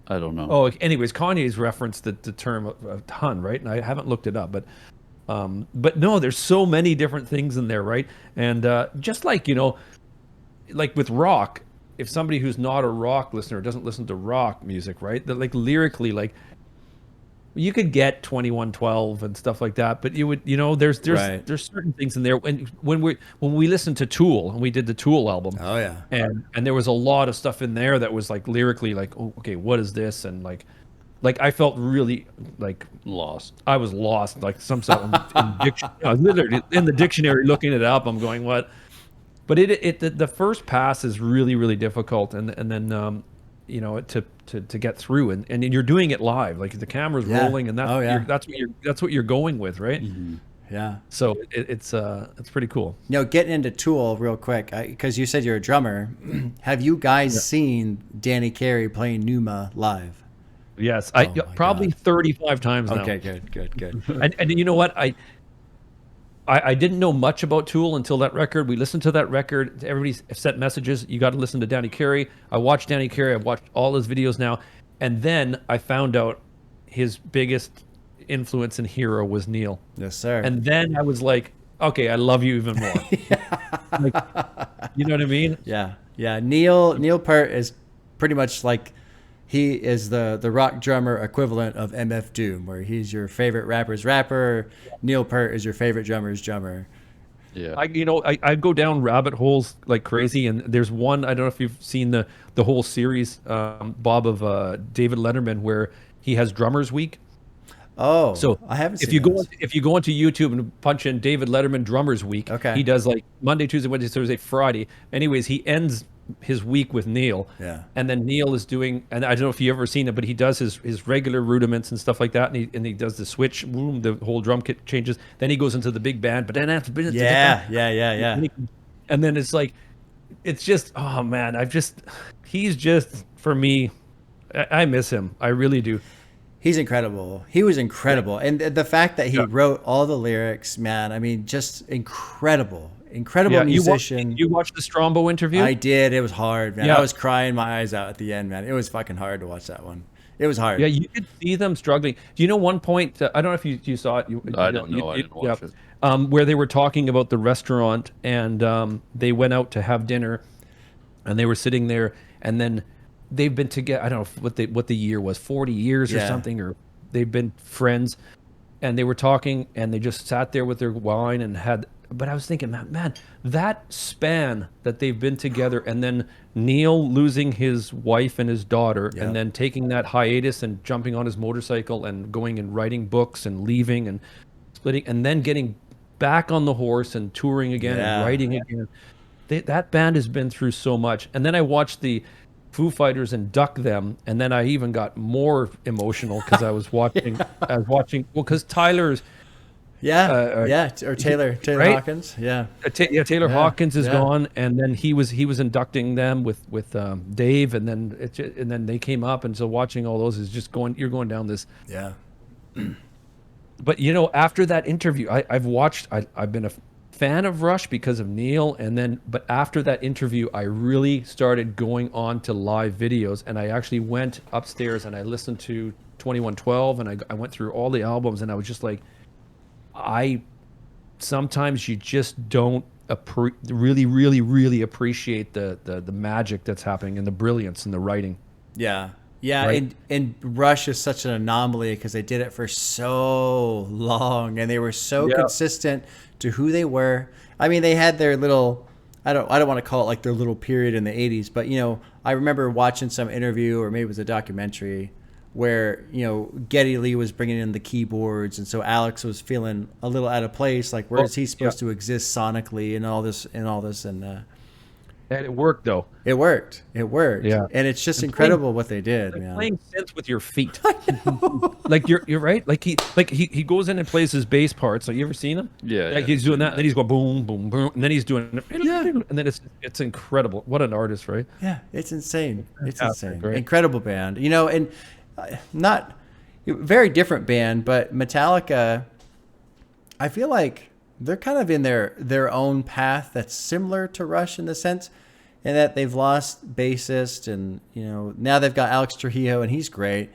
Speaker 3: I don't know.
Speaker 2: Oh, anyways, Kanye's referenced the term a ton, right? And I haven't looked it up, but no, there's so many different things in there, right? And just like like with rock, if somebody who's not a rock listener doesn't listen to rock music, right? That like lyrically, like you could get 2112 and stuff like that, but you would, there's certain things in there. When we listened to Tool, and we did the Tool album,
Speaker 1: oh yeah,
Speaker 2: and there was a lot of stuff in there that was like lyrically, like, oh, okay, what is this? And like I felt really like
Speaker 3: lost.
Speaker 2: I was lost, like some sort of I was literally in the dictionary looking it up. I'm going, what? But the first pass is really, really difficult, and then to get through, and you're doing it live, like the camera's rolling, and that's what you're going with, right?
Speaker 3: Mm-hmm.
Speaker 1: Yeah.
Speaker 2: So it's pretty cool.
Speaker 1: Getting into Tool real quick, because you said you're a drummer. Have you guys seen Danny Carey playing Numa live?
Speaker 2: Yes,
Speaker 1: Oh my
Speaker 2: probably
Speaker 1: God.
Speaker 2: 35 times now.
Speaker 1: Okay, good.
Speaker 2: And you know what? I didn't know much about Tool until that record. We listened to that record. Everybody sent messages. You got to listen to Danny Carey. I watched Danny Carey. I've watched all his videos now. And then I found out his biggest influence and hero was Neil.
Speaker 1: Yes, sir.
Speaker 2: And then I was like, okay, I love you even more. Like, you know what I mean?
Speaker 1: Yeah. Neil Peart is pretty much like, he is the rock drummer equivalent of MF Doom, where he's your favorite rapper's rapper. Neil Peart is your favorite drummer's drummer.
Speaker 3: Yeah.
Speaker 2: I go down rabbit holes like crazy, and there's one, I don't know if you've seen the whole series, Bob, of David Letterman, where he has Drummers Week.
Speaker 1: Oh,
Speaker 2: So
Speaker 1: I haven't seen
Speaker 2: if you
Speaker 1: those.
Speaker 2: go onto YouTube and punch in David Letterman Drummers Week,
Speaker 1: Okay.
Speaker 2: he does like Monday, Tuesday, Wednesday, Thursday, Friday. Anyways, he ends his week with Neil.
Speaker 1: Yeah.
Speaker 2: And then Neil is doing, and I don't know if you've ever seen it, but he does his regular rudiments and stuff like that, and he does the switch, boom, the whole drum kit changes. Then he goes into the big band, but then after
Speaker 1: Yeah.
Speaker 2: and then it's like, it's just, oh man, he's just, for me, I miss him. I really do.
Speaker 1: He's incredible. He was incredible. And the fact that he wrote all the lyrics, man, I mean, just incredible. Incredible musician.
Speaker 2: You watched the Strombo interview?
Speaker 1: I did. It was hard, man.
Speaker 2: Yeah.
Speaker 1: I was crying my eyes out at the end, man. It was fucking hard to watch that one. It was hard.
Speaker 2: Yeah, you could see them struggling. Do you know one point? I don't know if you saw it.
Speaker 3: I don't know. I didn't watch it.
Speaker 2: Where they were talking about the restaurant, and they went out to have dinner, and they were sitting there, and then they've been together. I don't know what the year was, 40 years or something, or they've been friends, and they were talking, and they just sat there with their wine and had. But I was thinking, man, that span that they've been together, and then Neil losing his wife and his daughter, and then taking that hiatus and jumping on his motorcycle and going and writing books and leaving and splitting, and then getting back on the horse and touring again and writing again. That band has been through so much. And then I watched the Foo Fighters induct them, and then I even got more emotional because I was watching. Well, because Tyler's.
Speaker 1: Or Taylor
Speaker 2: right?
Speaker 1: Hawkins. Yeah.
Speaker 2: Taylor Hawkins is gone, and then he was inducting them with Dave, and then they came up, and so watching all those is just you're going down this.
Speaker 1: Yeah.
Speaker 2: But after that interview, I've been a fan of Rush because of Neil, but after that interview, I really started going on to live videos, and I actually went upstairs and I listened to 2112, and I went through all the albums, and I was just like, sometimes you just don't really, really, really appreciate the magic that's happening and the brilliance in the writing.
Speaker 1: Yeah.
Speaker 2: Right?
Speaker 1: And Rush is such an anomaly because they did it for so long, and they were so consistent to who they were. I mean, they had their little, I don't want to call it like their little period in the 80s, but I remember watching some interview, or maybe it was a documentary, where Geddy Lee was bringing in the keyboards, and so Alex was feeling a little out of place, like where is he supposed to exist sonically and all this and
Speaker 2: it worked though.
Speaker 1: It worked,
Speaker 2: yeah,
Speaker 1: and it's just incredible what they did, man.
Speaker 2: Playing synths with your feet. Like you're right, like he goes in and plays his bass parts. So you ever seen him?
Speaker 3: Yeah,
Speaker 2: he's doing that, and then he's going boom boom boom, and then he's doing and then it's incredible. What an artist, right?
Speaker 1: Yeah, it's insane. It's
Speaker 2: Fantastic,
Speaker 1: insane.
Speaker 2: right?
Speaker 1: Incredible band, and not very different band, but Metallica, I feel like they're kind of in their own path that's similar to Rush in the sense, and that they've lost bassist, and now they've got Alex Trujillo, and he's great,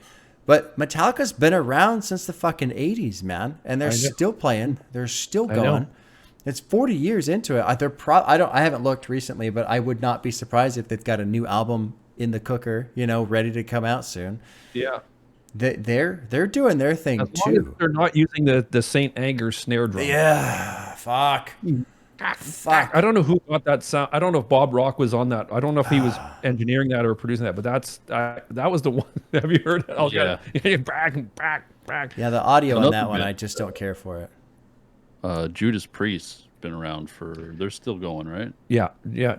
Speaker 1: but Metallica's been around since the fucking 80s, man, and they're still playing, they're still going. It's 40 years into it. I haven't looked recently, but I would not be surprised if they've got a new album in the cooker, ready to come out soon.
Speaker 2: Yeah,
Speaker 1: they're doing their thing
Speaker 2: as long
Speaker 1: too.
Speaker 2: as they're not using the St. Anger snare drum.
Speaker 1: Yeah, fuck.
Speaker 2: I don't know who got that sound. I don't know if Bob Rock was on that. I don't know if he was engineering that or producing that. But that was the one. Have you heard it?
Speaker 3: Yeah.
Speaker 2: back.
Speaker 1: Yeah, the audio on
Speaker 3: Another
Speaker 1: that one,
Speaker 3: bit.
Speaker 1: I just don't care for it.
Speaker 3: Judas Priest been around they're still going, right?
Speaker 2: Yeah.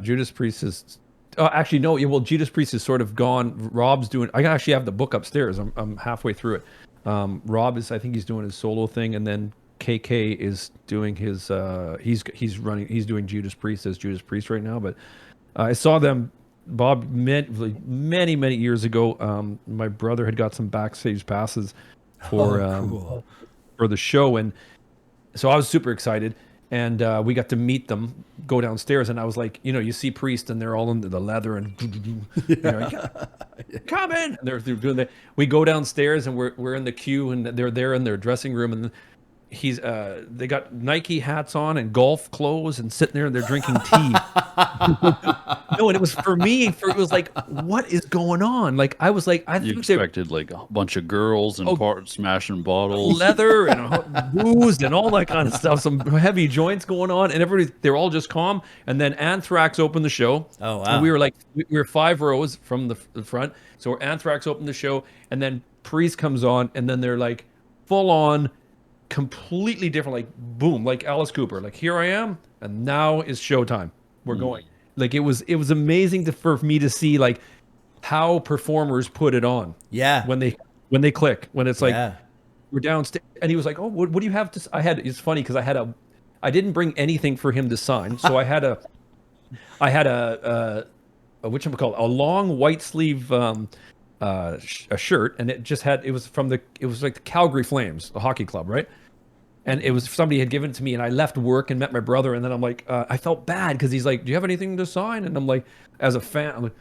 Speaker 2: Judas Priest is. Actually, no. Yeah, well, Judas Priest is sort of gone. Rob's doing. I actually have the book upstairs. I'm halfway through it. Rob is. I think he's doing his solo thing, and then KK is doing his. He's doing Judas Priest as Judas Priest right now. But I saw them Bob, many years ago, my brother had got some backstage passes for
Speaker 1: Cool.
Speaker 2: for the show, and so I was super excited, and we got to meet them, go downstairs, and I was like, you see Priest, and they're all in the leather, and come in, and they're doing that. We go downstairs, and we're in the queue, and they're there in their dressing room, and they got Nike hats on and golf clothes and sitting there and they're drinking tea. No, and it was for me. It was like, what is going on? Like I was like, I
Speaker 3: You
Speaker 2: think they
Speaker 3: expected like a bunch of girls and smashing bottles,
Speaker 2: leather and booze and all that kind of stuff. Some heavy joints going on, and they're all just calm. And then Anthrax opened the show.
Speaker 1: Oh, wow.
Speaker 2: And we were 5 rows from the front. So Anthrax opened the show, and then Priest comes on, and then they're like full on, completely different, like boom, like Alice Cooper, like here I am, and now is showtime. We're going. Like it was amazing for me to see like how performers put it on.
Speaker 1: Yeah.
Speaker 2: When they click, when it's like we're downstairs, and he was like, "Oh, what do you have to?" It's funny because I didn't bring anything for him to sign, so I had a whatchamacallit, a long white sleeve a shirt, and it was like the Calgary Flames, the hockey club, right? And it was somebody had given it to me, and I left work and met my brother, and then I'm like, I felt bad because he's like, "Do you have anything to sign?" And I'm like, as a fan, I'm like,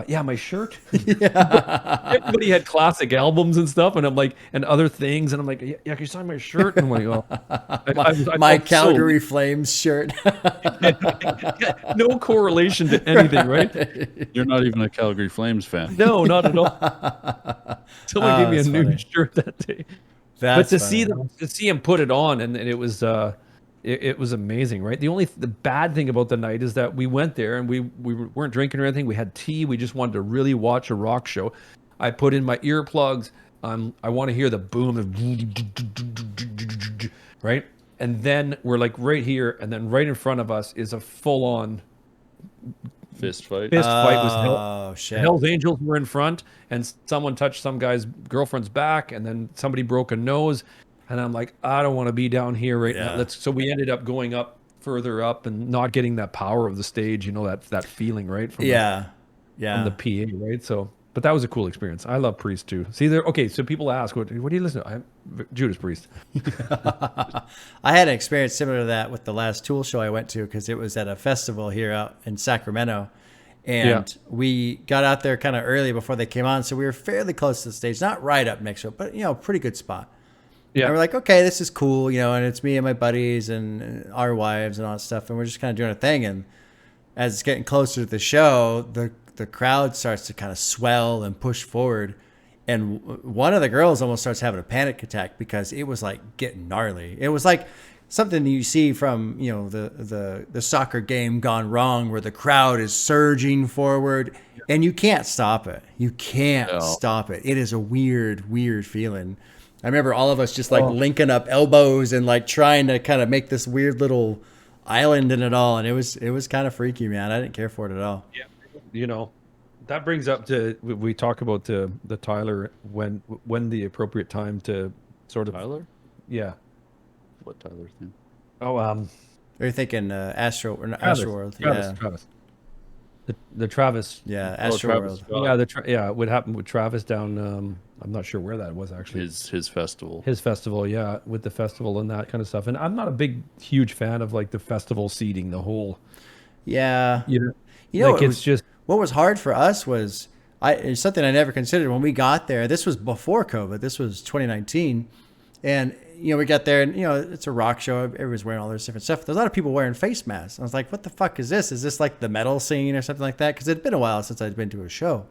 Speaker 2: yeah, my shirt. Everybody had classic albums and stuff, and I'm like, and other things, and I'm like, yeah, can you sign my shirt? And I'm like, oh,
Speaker 1: my Calgary Flames shirt.
Speaker 2: No correlation to anything, right?
Speaker 3: You're not even a Calgary Flames fan.
Speaker 2: No, not at all. Someone gave me a new shirt that day. But to see him put it on, and it was it was amazing, right? The bad thing about the night is that we went there and we weren't drinking or anything. We had tea. We just wanted to really watch a rock show. I put in my earplugs. I want to hear the boom of right, and then we're like right here, and then right in front of us is a full-on
Speaker 3: fist fight.
Speaker 1: Oh shit!
Speaker 2: Hell's Angels were in front, and someone touched some guy's girlfriend's back, and then somebody broke a nose, and I'm like, I don't want to be down here right now. So we ended up going up further up and not getting that power of the stage, that feeling, right? From from the PA, right? So, but that was a cool experience. I love Priest too. See there. Okay, so people ask, what do you listen to? Judas Priest.
Speaker 1: I had an experience similar to that with the last Tool show I went to, because it was at a festival here out in Sacramento, and we got out there kind of early before they came on, so we were fairly close to the stage, not right up next to it, but pretty good spot. Yeah, and we're like, okay, this is cool, and it's me and my buddies and our wives and all that stuff, and we're just kind of doing a thing. And as it's getting closer to the show, the crowd starts to kind of swell and push forward. And one of the girls almost starts having a panic attack because it was like getting gnarly. It was like something you see from, the soccer game gone wrong, where the crowd is surging forward and you can't stop it. You can't stop it. It is a weird, weird feeling. I remember all of us just like linking up elbows and like trying to kind of make this weird little island in it all. And it was kind of freaky, man. I didn't care for it at all.
Speaker 2: Yeah. That brings up to, we talk about the Tyler, when the appropriate time to sort of
Speaker 3: Tyler?
Speaker 2: Yeah.
Speaker 3: What Tyler thing?
Speaker 2: Oh,
Speaker 1: Are you thinking Astro World?
Speaker 2: Travis. The Travis.
Speaker 1: Yeah, Astro World.
Speaker 2: Yeah, what happened with Travis down, I'm not sure where that was actually.
Speaker 3: His festival.
Speaker 2: His festival, yeah, with the festival and that kind of stuff. And I'm not a huge fan of like the festival seating, the whole.
Speaker 1: Yeah.
Speaker 2: Like it's just.
Speaker 1: What was hard for us was it's something I never considered when we got there. This was before COVID. This was 2019. And, we got there and, it's a rock show. Everybody's wearing all this different stuff. There's a lot of people wearing face masks. I was like, what the fuck is this? Is this like the metal scene or something like that? Because it'd been a while since I'd been to a show.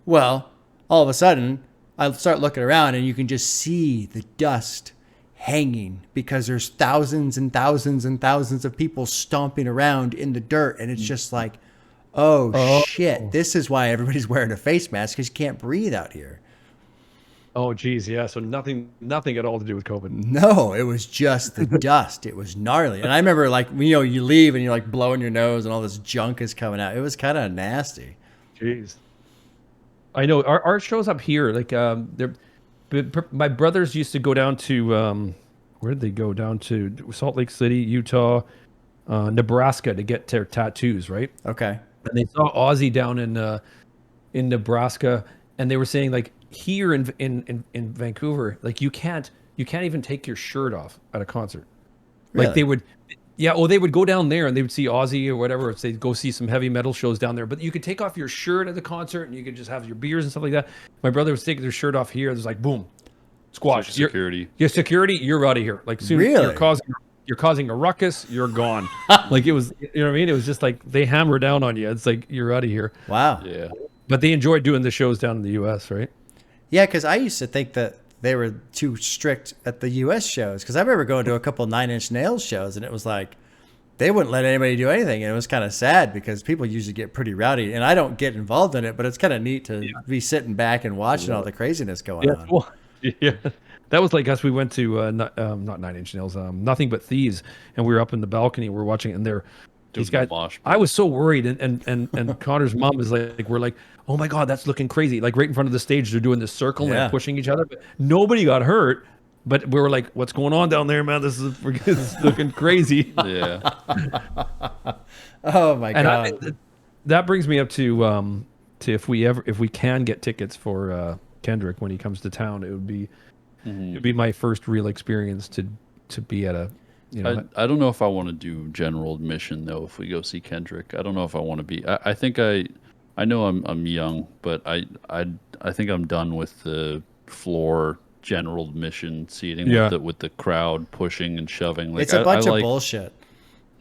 Speaker 1: Well, all of a sudden, I start looking around and you can just see the dust hanging because there's thousands and thousands and thousands of people stomping around in the dirt. And it's just like, oh shit, this is why everybody's wearing a face mask, because you can't breathe out here.
Speaker 2: Oh geez, yeah. So nothing at all to do with COVID.
Speaker 1: No, it was just the dust. It was gnarly. And I remember like, you leave and you're like blowing your nose and all this junk is coming out. It was kind of nasty.
Speaker 2: Jeez. I know our shows up here, like my brothers used to go down to where did they go? Down to Salt Lake City, Utah, Nebraska to get their tattoos, right?
Speaker 1: Okay.
Speaker 2: and they saw Ozzy down in Nebraska, and they were saying like here in Vancouver, like you can't even take your shirt off at a concert. Like
Speaker 1: Really?
Speaker 2: they would, yeah. Well, they would go down there and they would see Ozzy or whatever. If they'd go see some heavy metal shows down there, but you could take off your shirt at the concert and you could just have your beers and stuff like that. My brother was taking their shirt off here. There's like boom, squash.
Speaker 3: Social security.
Speaker 2: Your security, you're out of here. Like soon
Speaker 1: Really?
Speaker 2: you're causing a ruckus, you're gone. Like it was, you know what I mean? It was just like they hammer down on you. It's like you're out of here.
Speaker 1: Wow.
Speaker 3: Yeah.
Speaker 2: But they enjoyed doing the shows down in the U.S., right?
Speaker 1: Yeah, because I used to think that they were too strict at the U.S. shows. Because I remember going to a couple Nine Inch Nails shows, and it was like they wouldn't let anybody do anything, and it was kind of sad because people usually get pretty rowdy. And I don't get involved in it, but it's kind of neat to be sitting back and watching all the craziness going on.
Speaker 2: Well, yeah. That was like us. We went to not Nine Inch Nails, Nothing But Thieves, and we were up in the balcony. We're watching, and these guys. I was so worried, and Connor's mom was like, we're like, oh my god, that's looking crazy. Like right in front of the stage, they're doing this circle and they're pushing each other, but nobody got hurt. But we were like, what's going on down there, man? This is looking crazy.
Speaker 3: Yeah.
Speaker 1: Oh my god.
Speaker 2: That brings me up to if we can get tickets for Kendrick when he comes to town, it'd be my first real experience to be at a. You know,
Speaker 3: I don't know if I want to do general admission though. If we go see Kendrick, I don't know if I want to be. I think I know I'm young, but I think I'm done with the floor general admission seating with the crowd pushing and shoving. Like,
Speaker 1: it's a bunch of bullshit.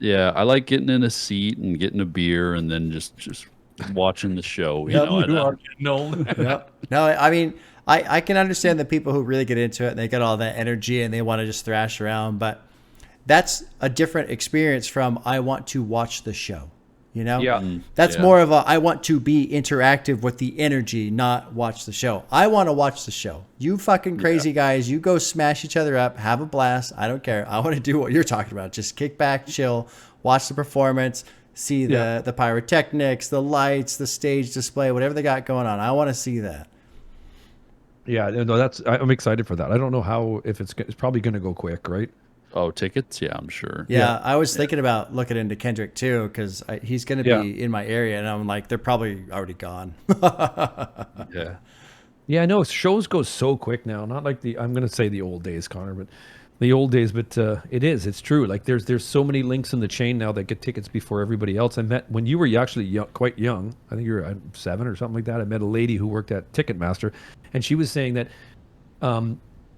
Speaker 3: Yeah, I like getting in a seat and getting a beer and then just watching the show. You know,
Speaker 1: No, I mean, I can understand the people who really get into it and they get all that energy and they want to just thrash around, but that's a different experience from I want to watch the show. You know, that's more of a I want to be interactive with the energy, not watch the show. I want to watch the show. You fucking crazy guys, you go smash each other up, have a blast. I don't care. I want to do what you're talking about. Just kick back, chill, watch the performance, see the pyrotechnics, the lights, the stage display, whatever they got going on. I want to see that.
Speaker 2: Yeah, no, I'm excited for that. I don't know how if it's probably going to go quick, right?
Speaker 3: Oh, tickets? Yeah, I'm sure.
Speaker 1: Yeah, I was thinking about looking into Kendrick too because he's going to be in my area, and I'm like, they're probably already gone.
Speaker 2: Yeah, I know shows go so quick now. Not like I'm going to say the old days, Connor, but the old days. But it's true. Like there's so many links in the chain now that get tickets before everybody else. I met when you were actually quite young. I think you were 7 or something like that. I met a lady who worked at Ticketmaster, and she was saying that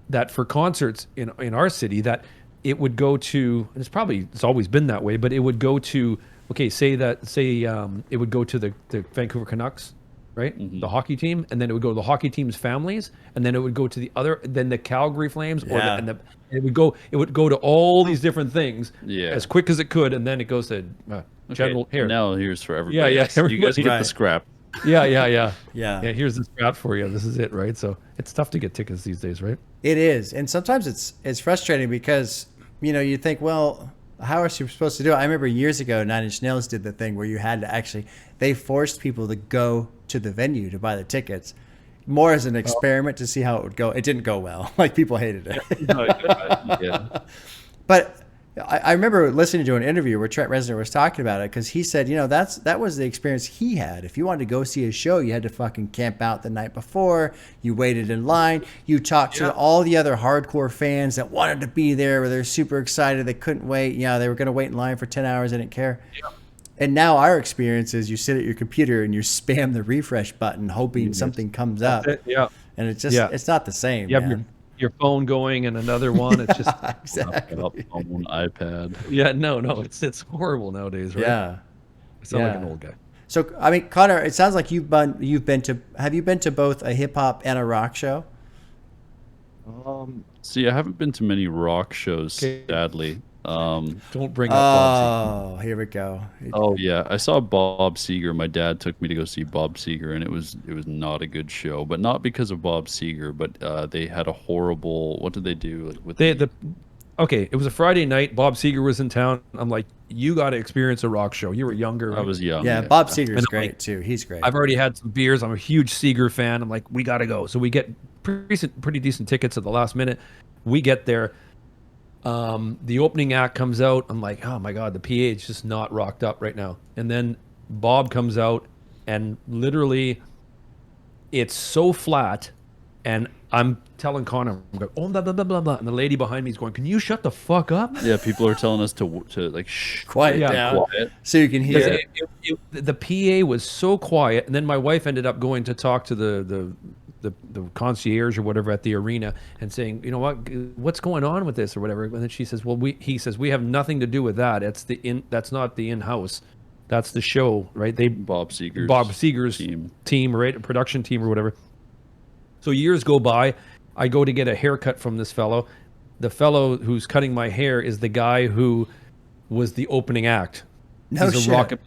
Speaker 2: that for concerts in our city that it would go to, and it's always been that way, but it would go to, it would go to the Vancouver Canucks, right? Mm-hmm. The hockey team, and then it would go to the hockey team's families, and then it would go to then the Calgary Flames, it would go to all these different things as quick as it could, and then it goes to general here.
Speaker 3: Now here's for everybody.
Speaker 2: Yeah.
Speaker 3: You guys get the scrap.
Speaker 2: Yeah. Here's the scrap for you. This is it, right? So it's tough to get tickets these days, right?
Speaker 1: It is, and sometimes it's frustrating because you think, well, how are you supposed to do it? I remember years ago, Nine Inch Nails did the thing where you had to they forced people to go to the venue to buy the tickets, more as an experiment to see how it would go. It didn't go well. Like people hated it. But I remember listening to an interview where Trent Reznor was talking about it because he said, that was the experience he had. If you wanted to go see a show, you had to fucking camp out the night before. You waited in line. You talked to all the other hardcore fans that wanted to be there, where they're super excited. They couldn't wait. They were going to wait in line for 10 hours. They didn't care. Yeah. And now our experience is you sit at your computer and you spam the refresh button, hoping something comes up.
Speaker 2: Yeah.
Speaker 1: And it's just, it's not the same.
Speaker 2: You have your phone going and another one. It's just
Speaker 1: exactly.
Speaker 3: Phone, iPad.
Speaker 2: Yeah, no, it's horrible nowadays, right?
Speaker 1: Yeah.
Speaker 2: I sound like an old guy.
Speaker 1: So, I mean, Connor, it sounds like have you been to both a hip hop and a rock show?
Speaker 3: See, I haven't been to many rock shows, sadly.
Speaker 2: Don't bring up Bob
Speaker 1: Seger. Here we go.
Speaker 3: Oh yeah, I saw Bob Seger. My dad took me to go see Bob Seger, and it was not a good show. But not because of Bob Seger, but they had a horrible. What did they do with
Speaker 2: Okay, it was a Friday night. Bob Seger was in town. I'm like, you got to experience a rock show. You were younger. Right?
Speaker 3: I was young.
Speaker 1: Yeah, Bob Seger's great too. He's great.
Speaker 2: I've already had some beers. I'm a huge Seger fan. I'm like, we got to go. So we get pretty decent tickets at the last minute. We get there. The opening act comes out. I'm like, oh my god, the PA is just not rocked up right now. And then Bob comes out, and literally, it's so flat, and I'm telling Connor, I'm going, oh, blah, blah, blah, blah, blah. And the lady behind me is going, can you shut the fuck up?
Speaker 3: Yeah, people are telling us to like shh,
Speaker 1: Quiet
Speaker 2: Yeah,
Speaker 1: down
Speaker 3: quiet.
Speaker 1: so you can hear.
Speaker 2: The PA was so quiet, and then my wife ended up going to talk to the concierge or whatever at the arena and saying, you know what's going on with this or whatever. And then she says, well, he says we have nothing to do with that. That's not the in-house. That's the show, right?
Speaker 3: Bob
Speaker 2: Seger's team, right? A production team or whatever. So years go by. I go to get a haircut from this fellow. The fellow who's cutting my hair is the guy who was the opening act.
Speaker 1: No
Speaker 2: he's
Speaker 1: shit.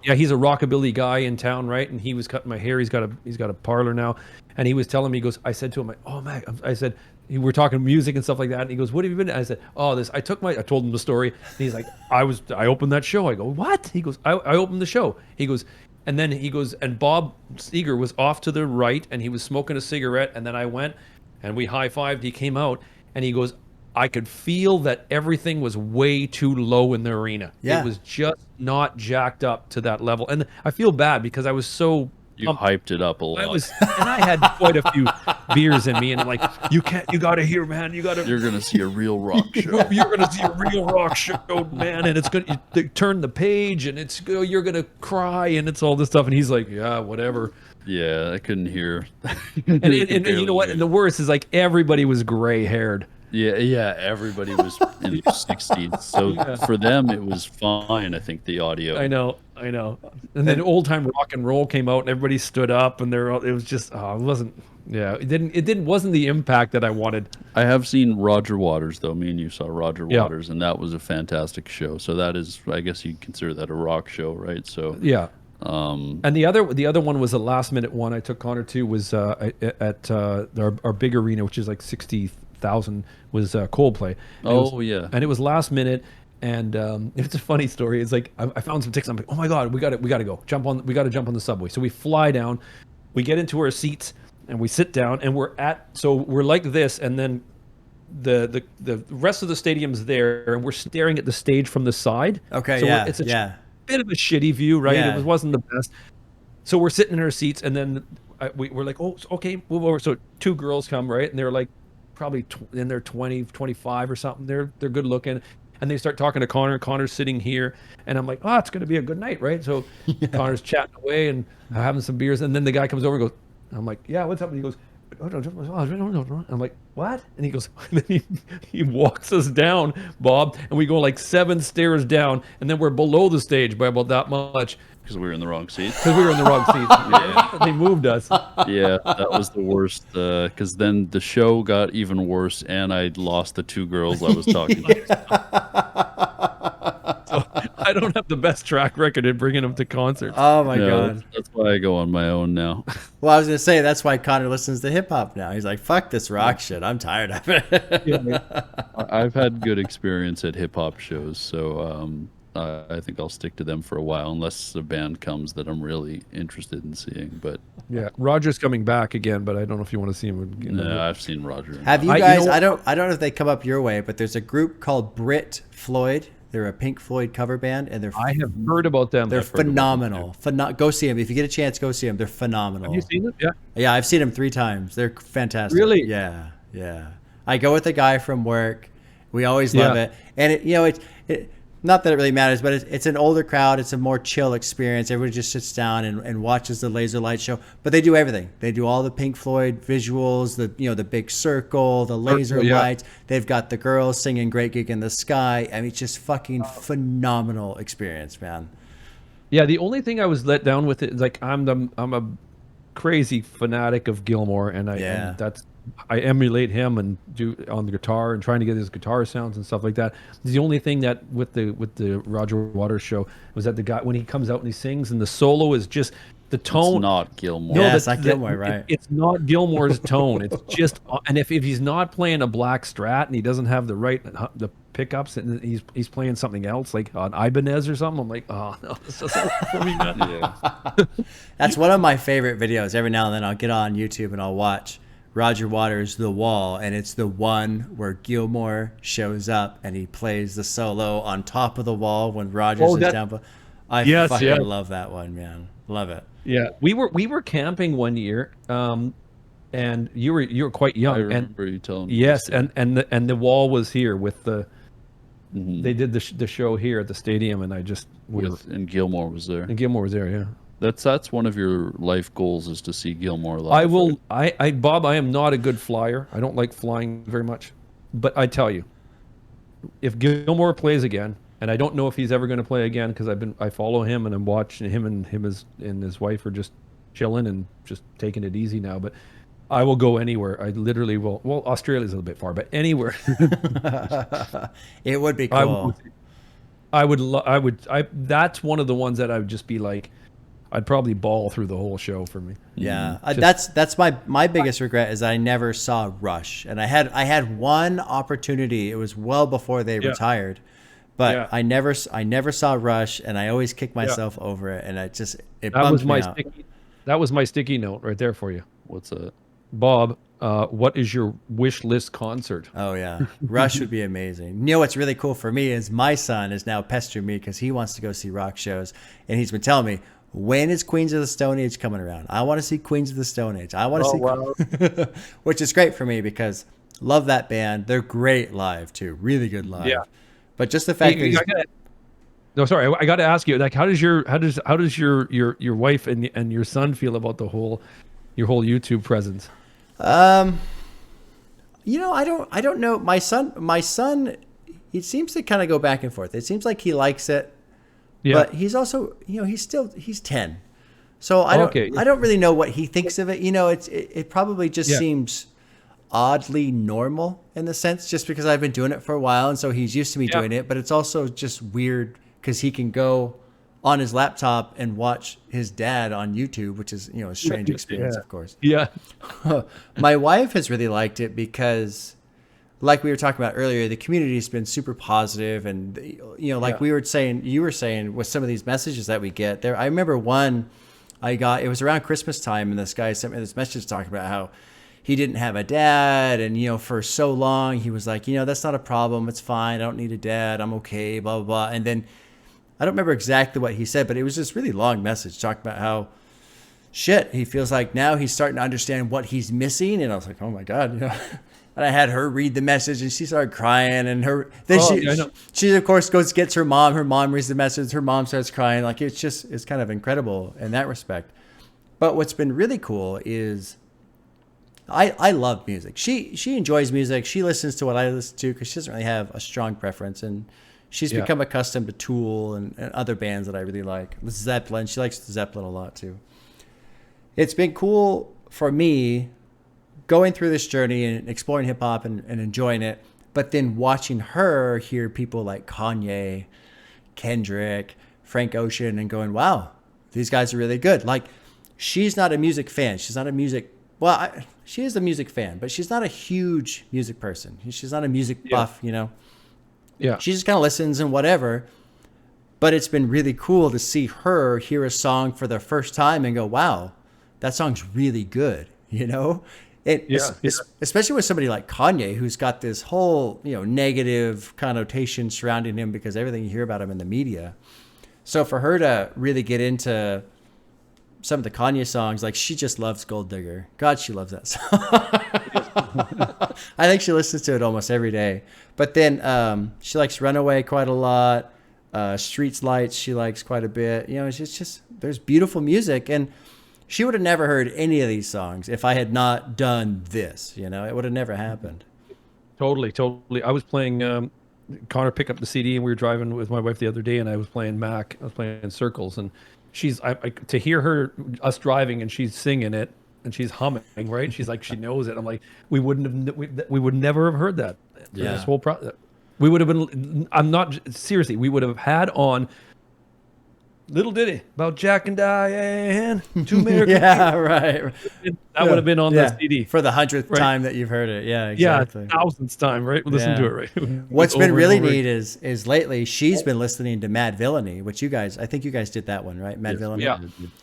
Speaker 2: He's a rockabilly guy in town, right? And he was cutting my hair. He's got a parlor now, and he was telling me, he goes, I said to him, oh man, I said, we're talking music and stuff like that, and he goes, what have you been? I said, oh, I told him the story, and he's like, I opened that show. I go, what? He goes, I opened the show. He goes, and then he goes, and Bob Seger was off to the right, and he was smoking a cigarette, and then I went, and we high-fived. He came out, and he goes, I could feel that everything was way too low in the arena.
Speaker 1: Yeah.
Speaker 2: It was just not jacked up to that level. And I feel bad because I was so...
Speaker 3: You hyped it up a lot.
Speaker 2: And I had quite a few beers in me, and I'm like, you gotta hear, man,
Speaker 3: You're gonna see a real rock show.
Speaker 2: you're gonna see a real rock show, man, and it's gonna turn the page, and you're gonna cry, and it's all this stuff. And he's like, yeah, whatever.
Speaker 3: Yeah, I couldn't hear.
Speaker 2: And you know what? And the worst is, like, everybody was gray haired.
Speaker 3: Yeah, everybody was in their 60s. So for them, it was fine, I think, the audio.
Speaker 2: I know. And then old time rock and roll came out, and everybody stood up, and it was just, it wasn't wasn't the impact that I wanted.
Speaker 3: I have seen Roger Waters, though. Me and you saw Roger Waters, and that was a fantastic show. So that is, I guess you'd consider that a rock show, right? So
Speaker 2: yeah. And the other one was a last minute one I took Connor to, was at our big arena, which is like 60,000, was Coldplay. And it was last minute. And it's a funny story. It's like I found some tickets. I'm like, oh my god, we got to go. We got to jump on the subway. So we fly down, we get into our seats, and we sit down, and we're like this, and then the rest of the stadium's there, and we're staring at the stage from the side.
Speaker 1: Okay,
Speaker 2: so
Speaker 1: yeah,
Speaker 2: it's a
Speaker 1: yeah.
Speaker 2: bit of a shitty view, right?
Speaker 1: Yeah.
Speaker 2: It wasn't the best. So we're sitting in our seats, and then we're like, oh, okay, move over. So two girls come, right, and they're like probably in their 20, 25 or something. They're good looking. And they start talking to Connor. Connor's sitting here, and I'm like, "Oh, it's going to be a good night, right?" So Connor's chatting away and having some beers, and then the guy comes over and goes, I'm like, "Yeah, what's up?" And he goes, I'm like, "What?" And he goes, and then he walks us down, Bob, and we go like 7 stairs down, and then we're below the stage by about that much.
Speaker 3: Because we were in the wrong seat.
Speaker 2: Because we were in the wrong seat. Yeah. They moved us.
Speaker 3: Yeah, that was the worst. Because then the show got even worse, and I lost the 2 girls I was talking to.
Speaker 2: So I don't have the best track record in bringing them to concerts.
Speaker 1: Oh my god.
Speaker 3: That's why I go on my own now.
Speaker 1: Well, I was gonna say that's why Connor listens to hip hop now. He's like, "Fuck this rock shit. I'm tired of it."
Speaker 2: Yeah.
Speaker 3: I've had good experience at hip hop shows, so I think I'll stick to them for a while, unless a band comes that I'm really interested in seeing. But
Speaker 2: yeah, Roger's coming back again, but I don't know if you want to see him.
Speaker 3: no, I've seen Roger.
Speaker 1: Have you guys? I don't know if they come up your way, but there's a group called Brit Floyd. They're a Pink Floyd cover band, and
Speaker 2: I have heard about them.
Speaker 1: They're phenomenal. Go see them if you get a chance. Go see them. They're phenomenal.
Speaker 2: Have you seen them? Yeah.
Speaker 1: Yeah, I've seen them 3 times. They're fantastic.
Speaker 2: Really?
Speaker 1: Yeah. I go with a guy from work. We always love it, and it not that it really matters, but it's an older crowd. It's a more chill experience. Everybody just sits down and watches the laser light show. But they do everything. They do all the Pink Floyd visuals, the big circle, the laser lights. They've got the girls singing "Great Gig in the Sky." I mean, it's just fucking phenomenal experience, man.
Speaker 2: Yeah, the only thing I was let down with it is like I'm a crazy fanatic of Gilmour, and I emulate him and do on the guitar and trying to get his guitar sounds and stuff like that. The only thing that with the Roger Waters show was that the guy, when he comes out and he sings and the solo is just the tone.
Speaker 3: It's not Gilmour.
Speaker 1: No, it's not Gilmour, right?
Speaker 2: It's not Gilmour's tone. It's just, and if he's not playing a black Strat and he doesn't have the pickups and he's playing something else like on Ibanez or something, I'm like, oh no, this doesn't work for me, man.
Speaker 3: Yeah.
Speaker 1: That's one of my favorite videos. Every now and then I'll get on YouTube and I'll watch Roger Waters' The Wall, and it's the one where Gilmour shows up and he plays the solo on top of the wall when Rogers is down. I
Speaker 2: Yes,
Speaker 1: fucking
Speaker 2: yeah.
Speaker 1: love that one, man. Love it.
Speaker 2: Yeah, we were camping one year, and you were quite young.
Speaker 3: I
Speaker 2: And
Speaker 3: remember you telling me.
Speaker 2: yes,
Speaker 3: this, yeah.
Speaker 2: and the wall was here with the.
Speaker 3: Mhm.
Speaker 2: They did the show here at the stadium, and
Speaker 3: And Gilmore was there.
Speaker 2: and Gilmore was there. Yeah,
Speaker 3: That's one of your life goals, is to see Gilmore live.
Speaker 2: I will. Bob, I am not a good flyer. I don't like flying very much, but I tell you, if Gilmore plays again, and I don't know if he's ever going to play again because I follow him and I'm watching him and his wife are just chilling and just taking it easy now. But I will go anywhere. I literally will. Well, Australia's a little bit far, but anywhere.
Speaker 1: It would be
Speaker 2: I
Speaker 1: cool.
Speaker 2: would. That's one of the ones that I would just be like, I'd probably bawl through the whole show for me.
Speaker 1: Yeah,
Speaker 2: Just-
Speaker 1: that's my biggest regret is I never saw Rush, and I had one opportunity. It was well before they retired, but
Speaker 2: Yeah.
Speaker 1: I never saw Rush, and I always kick myself over it, and it
Speaker 2: That
Speaker 1: bummed
Speaker 2: was
Speaker 1: me
Speaker 2: my
Speaker 1: out.
Speaker 2: that was my sticky note right there for you,
Speaker 3: What's that?
Speaker 2: Bob. What is your wish list concert?
Speaker 1: Oh yeah, Rush would be amazing. You know what's really cool for me is my son is now pestering me because he wants to go see rock shows, and he's been telling me, when is Queens of the Stone Age coming around? I want to see Queens of the Stone Age. I want to see, which is great for me because love that band. They're great live too, really good live.
Speaker 2: Yeah.
Speaker 1: But just the fact that he's,
Speaker 2: No, sorry, I got to ask you. Like, how does your wife and your son feel about your whole YouTube presence?
Speaker 1: you know, I don't know. My son, he seems to kind of go back and forth. It seems like he likes it.
Speaker 2: Yeah.
Speaker 1: But he's also, you know, he's 10. So I don't really know what he thinks of it. You know, it probably just seems oddly normal in the sense, just because I've been doing it for a while. And so he's used to me doing it, but it's also just weird because he can go on his laptop and watch his dad on YouTube, which is, you know, a strange experience, of course.
Speaker 2: Yeah.
Speaker 1: My wife has really liked it because, like we were talking about earlier, the community has been super positive, and you know, like you were saying with some of these messages that we get there. I remember one I got. It was around Christmas time, and this guy sent me this message talking about how he didn't have a dad, and you know, for so long he was like, you know, that's not a problem. It's fine. I don't need a dad. I'm okay. Blah blah blah. And then I don't remember exactly what he said, but it was this really long message talking about how he feels like now he's starting to understand what he's missing. And I was like, oh my god, you know. And I had her read the message, and she started crying. And she of course gets her mom. Her mom reads the message. Her mom starts crying. Like it's kind of incredible in that respect. But what's been really cool is I love music. She enjoys music. She listens to what I listen to because she doesn't really have a strong preference, and she's become accustomed to Tool and other bands that I really like. Zeppelin. She likes Zeppelin a lot too. It's been cool for me going through this journey and exploring hip hop and enjoying it, but then watching her hear people like Kanye, Kendrick, Frank Ocean, and going, wow, these guys are really good. Like, she's not a music fan. She's not a music, she is a music fan, but she's not a huge music person. She's not a music buff, you know?
Speaker 2: Yeah.
Speaker 1: She just kind of listens and whatever. But it's been really cool to see her hear a song for the first time and go, wow, that song's really good, you know? Especially with somebody like Kanye, who's got this whole, you know, negative connotation surrounding him because everything you hear about him in the media. So for her to really get into some of the Kanye songs, like she just loves Gold Digger. God, she loves that song. I think she listens to it almost every day. But then she likes Runaway quite a lot. Streets Lights she likes quite a bit. You know, it's just there's beautiful music, and she would have never heard any of these songs if I had not done this. You know, it would have never happened.
Speaker 2: Totally. I was playing. Connor picked up the CD, and we were driving with my wife the other day, and I was playing Mac. I was playing Circles, and she's to hear us driving, and she's singing it, and she's humming, right? She's like, she knows it. I'm like, we would never have heard that.
Speaker 1: Yeah.
Speaker 2: This whole we would have been. I'm not seriously. We would have had on Little Ditty about Jack and Diane. Two American.
Speaker 1: Yeah, right.
Speaker 2: That would have been on the CD
Speaker 1: for the 100th time that you've heard it. Yeah, exactly.
Speaker 2: Yeah, thousandth time, right? Listen to it, right?
Speaker 1: What's been really neat is lately she's been listening to Mad Villainy, which I think you guys did that one, right? Mad Villainy.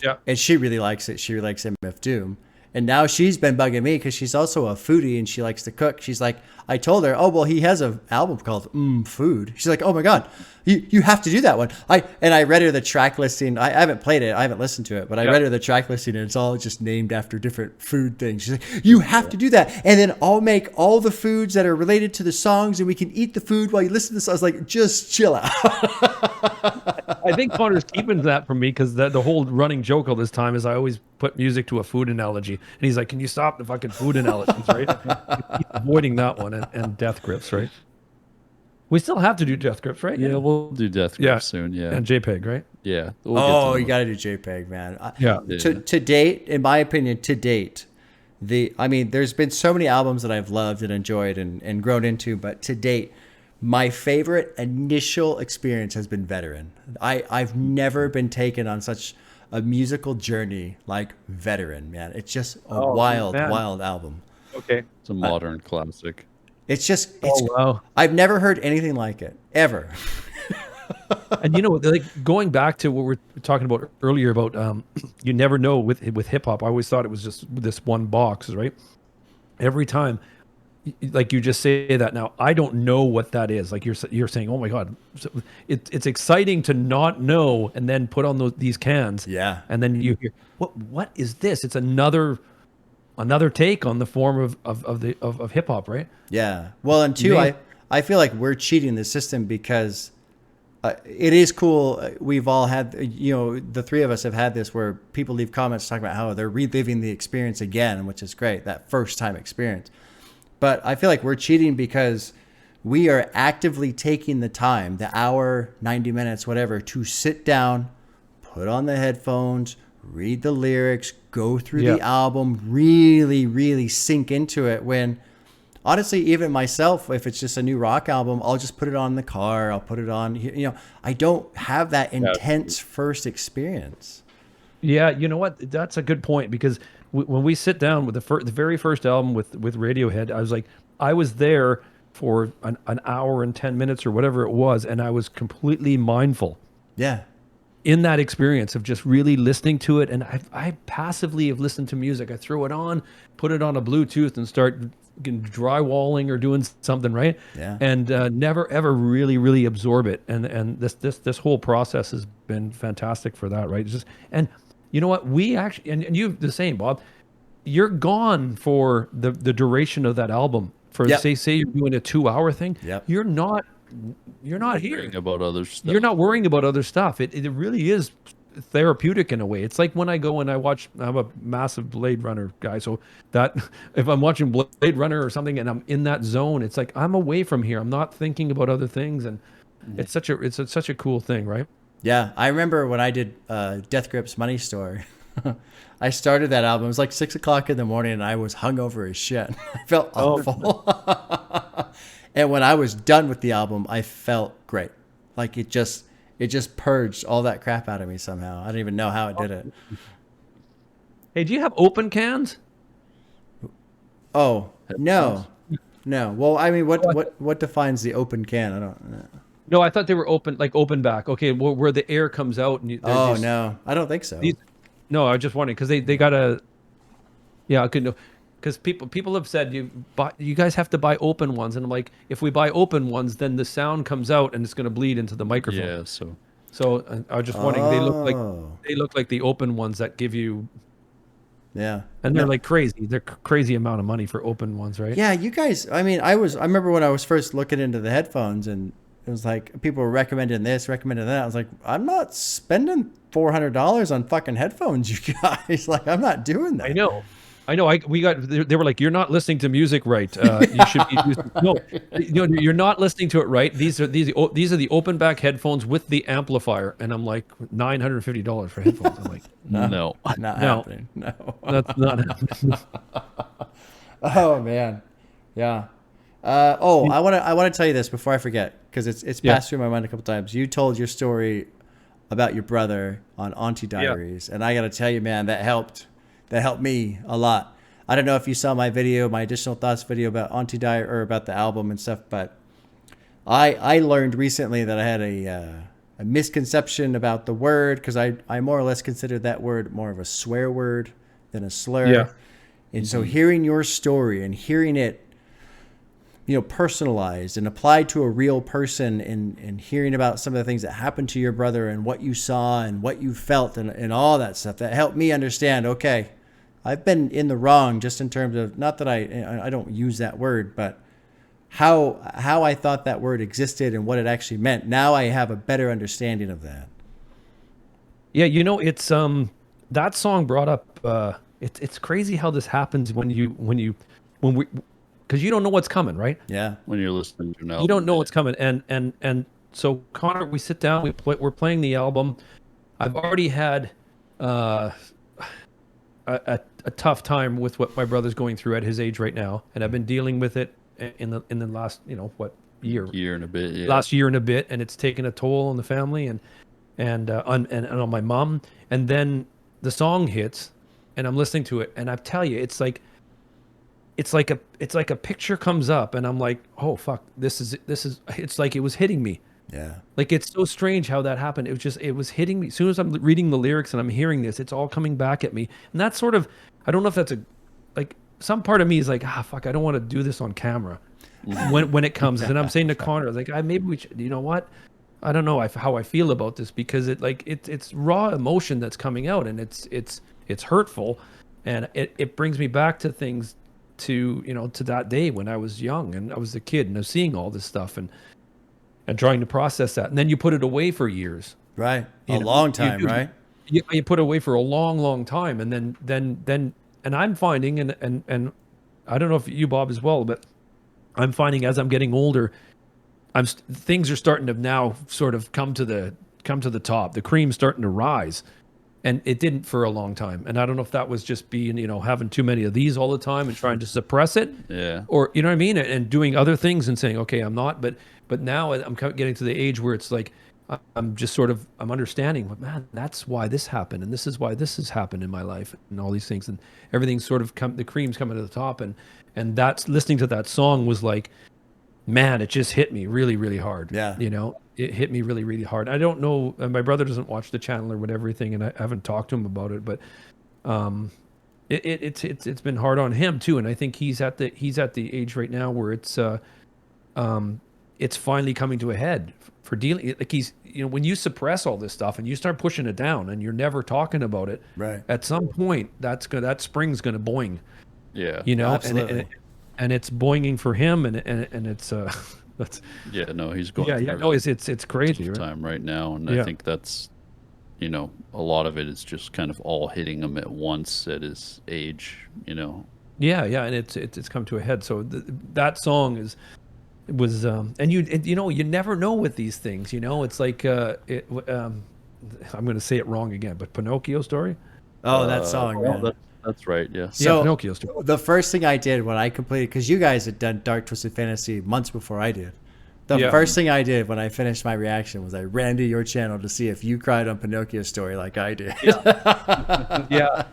Speaker 2: Yeah.
Speaker 1: And she really likes it. She really likes MF Doom. And now she's been bugging me because she's also a foodie and she likes to cook. She's like, I told her, oh, well, he has an album called Food. She's like, oh my God, you have to do that one. I read her the track listing. I haven't played it. I haven't listened to it, but I read her the track listing and it's all just named after different food things. She's like, you have to do that. And then I'll make all the foods that are related to the songs and we can eat the food while you listen to this. I was like, just chill out.
Speaker 2: I think Connor's keeping that from me because the whole running joke all this time is I always put music to a food analogy. And he's like, can you stop the fucking food analogies, right? He's avoiding that one and Death Grips, right? We still have to do Death Grips, right?
Speaker 3: Yeah, we'll do Death Grips soon, yeah.
Speaker 2: And JPEG, right?
Speaker 3: Yeah.
Speaker 1: You got to do JPEG, man. To date, in my opinion, there's been so many albums that I've loved and enjoyed and grown into, but to date, my favorite initial experience has been Veteran. I've never been taken on such a musical journey like Veteran, man. It's just a wild album.
Speaker 2: Okay.
Speaker 3: It's a modern classic.
Speaker 1: It's just, I've never heard anything like it, ever.
Speaker 2: And like going back to what we were talking about earlier about you never know with hip hop. I always thought it was just this one box, right? Every time, like you just say that now, I don't know what that is. Like you're saying, oh my God, it's exciting to not know, and then put on these cans.
Speaker 1: Yeah,
Speaker 2: and then you hear what is this? It's another take on the form of hip hop, right?
Speaker 1: Yeah. Well, and two, I feel like we're cheating the system because it is cool. We've all had, the three of us have had this where people leave comments talking about how they're reliving the experience again, which is great, that first time experience. But I feel like we're cheating because we are actively taking the time, the hour, 90 minutes, whatever, to sit down, put on the headphones, read the lyrics, go through the album, really, really sink into it. When honestly, even myself, if it's just a new rock album, I'll just put it on in the car. I'll put it on, I don't have that intense first experience.
Speaker 2: Yeah. You know what? That's a good point because when we sit down with the very first album with Radiohead, I was there for an hour and 10 minutes or whatever it was. And I was completely mindful.
Speaker 1: Yeah.
Speaker 2: In that experience of just really listening to it. And I passively have listened to music. I throw it on, put it on a Bluetooth and start drywalling or doing something, right?
Speaker 1: Yeah.
Speaker 2: And never ever really absorb it. And this whole process has been fantastic for that, right? And you know what? We actually, and you the same, Bob. You're gone for the duration of that album. For say you're doing a 2-hour thing.
Speaker 1: Yep.
Speaker 2: You're not here
Speaker 3: about other stuff.
Speaker 2: You're not worrying about other stuff. It really is therapeutic in a way. It's like when I go and I watch. I'm a massive Blade Runner guy, so that if I'm watching Blade Runner or something and I'm in that zone, it's like I'm away from here. I'm not thinking about other things, and it's such a cool thing, right?
Speaker 1: Yeah, I remember when I did Death Grips Money Store. I started that album. It was like 6 o'clock in the morning, and I was hungover as shit. I felt awful. And when I was done with the album, I felt great. Like it just purged all that crap out of me somehow. I don't even know how it did it.
Speaker 2: Hey, do you have open cans?
Speaker 1: Oh, no. Well, I mean, what defines the open can? I don't know.
Speaker 2: No, I thought they were open, like open back. Okay, well, where the air comes out. And
Speaker 1: no, I don't think so.
Speaker 2: No, I was just wondering because they got a. Yeah, I couldn't. Because people have said you guys have to buy open ones, and I'm like, if we buy open ones, then the sound comes out and it's going to bleed into the microphone.
Speaker 3: Yeah,
Speaker 2: so I was just wondering. They look like the open ones that give you.
Speaker 1: Yeah,
Speaker 2: and they're like crazy. They're crazy amount of money for open ones, right?
Speaker 1: Yeah, you guys. I mean, I remember when I was first looking into the headphones, and it was like people were recommending this, recommending that. I was like, I'm not spending $400 on fucking headphones, you guys. Like, I'm not doing that.
Speaker 2: I know. They were like, you're not listening to music right. You should be you're not listening to it right. These are the open back headphones with the amplifier, and I'm like $950 for headphones. I'm like,
Speaker 3: no,
Speaker 1: not happening. No,
Speaker 2: that's not happening.
Speaker 1: Oh man, yeah. I want to tell you this before I forget because it's passed through my mind a couple times. You told your story about your brother on Auntie Diaries, and I got to tell you, man, that helped. That helped me a lot. I don't know if you saw my additional thoughts video about Auntie Diary or about the album and stuff, but I learned recently that I had a misconception about the word because I more or less considered that word more of a swear word than a slur.
Speaker 2: Yeah.
Speaker 1: And so hearing your story and hearing it, you know, personalized and applied to a real person, and hearing about some of the things that happened to your brother and what you saw and what you felt and all that stuff, that helped me understand, okay, I've been in the wrong, just in terms of, not that I don't use that word, but how I thought that word existed and what it actually meant. Now I have a better understanding of that.
Speaker 2: Yeah, you know, it's that song brought up it's crazy how this happens when we, because you don't know what's coming, right?
Speaker 1: Yeah.
Speaker 3: When you're listening to an album,
Speaker 2: You don't know what's coming, and so Connor, we sit down, we're playing the album. I've already had a tough time with what my brother's going through at his age right now, and I've been dealing with it in the last, you know, what year
Speaker 3: and a bit, yeah.
Speaker 2: last year and a bit, and it's taken a toll on the family and on my mom. And then the song hits, and I'm listening to it, and I tell you, it's like a picture comes up, and I'm like, oh fuck, this is it's like it was hitting me.
Speaker 1: Yeah.
Speaker 2: Like, it's so strange how that happened. It was hitting me as soon as I'm reading the lyrics and I'm hearing this. It's all coming back at me, and that's sort of, I don't know if that's like some part of me is like, fuck, I don't want to do this on camera when it comes. And I'm saying to Connor, like, maybe we should, you know what? I don't know how I feel about this, because it's raw emotion that's coming out, and it's hurtful, and it brings me back to things, to, you know, to that day when I was young and I was a kid and I was seeing all this stuff and trying to process that, and then you put it away for years,
Speaker 1: Right.
Speaker 2: You
Speaker 1: A
Speaker 2: know,
Speaker 1: long time, right?
Speaker 2: You put it away for a long time, and then and I'm finding, and I don't know if you, Bob, as well, but I'm finding as I'm getting older, things are starting to now sort of come to the top. The cream's starting to rise, and it didn't for a long time. And I don't know if that was just being, you know, having too many of these all the time and trying to suppress it,
Speaker 3: Yeah.
Speaker 2: or, you know what I mean, and doing other things and saying, okay, I'm not, but now I'm getting to the age where it's like, I'm just sort of, I'm understanding, but man, that's why this happened, and this is why this has happened in my life, and all these things, and everything's sort of the cream's coming to the top, and that's, listening to that song was like, man, it just hit me really, really hard.
Speaker 1: Yeah.
Speaker 2: You know, it hit me really, really hard. I don't know, my brother doesn't watch the channel or whatever thing, and I haven't talked to him about it, but it's been hard on him too, and I think he's at the age right now where it's finally coming to a head for dealing, like, he's, you know, when you suppress all this stuff and you start pushing it down and you're never talking about it,
Speaker 1: Right.
Speaker 2: at some point that spring's gonna boing.
Speaker 3: Yeah.
Speaker 2: You know,
Speaker 1: Absolutely.
Speaker 2: and it's boinging for him, and it's that's,
Speaker 3: Yeah, no, he's going
Speaker 2: yeah,
Speaker 3: through
Speaker 2: no, it's crazy,
Speaker 3: a
Speaker 2: right?
Speaker 3: time right now, and
Speaker 2: Yeah.
Speaker 3: I think that's, you know, a lot of it is just kind of all hitting him at once at his age, you know.
Speaker 2: Yeah, and it's come to a head. So that song was and you know, you never know with these things, you know. It's like I'm going to say it wrong again, but Pinocchio Story.
Speaker 1: Oh, that song, man.
Speaker 3: That's right, yeah.
Speaker 2: Yeah, Pinocchio Story.
Speaker 1: The first thing I did when I completed, because you guys had done Dark Twisted Fantasy months before I did. The
Speaker 2: Yeah.
Speaker 1: first thing I did when I finished my reaction was I ran to your channel to see if you cried on Pinocchio Story like I did.
Speaker 2: Yeah,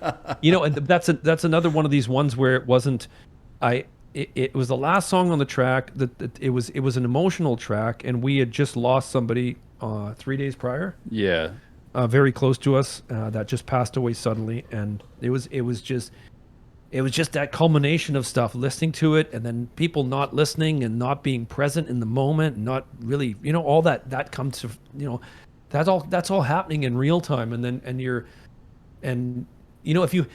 Speaker 2: you know, and that's another one of these ones where it wasn't. It was the last song on the track. That it was an emotional track, and we had just lost somebody 3 days prior.
Speaker 3: Yeah.
Speaker 2: Very close to us, that just passed away suddenly, and it was just that culmination of stuff, listening to it, and then people not listening and not being present in the moment, and not really, you know, all that comes to, you know, that's all happening in real time, and then you know, if you,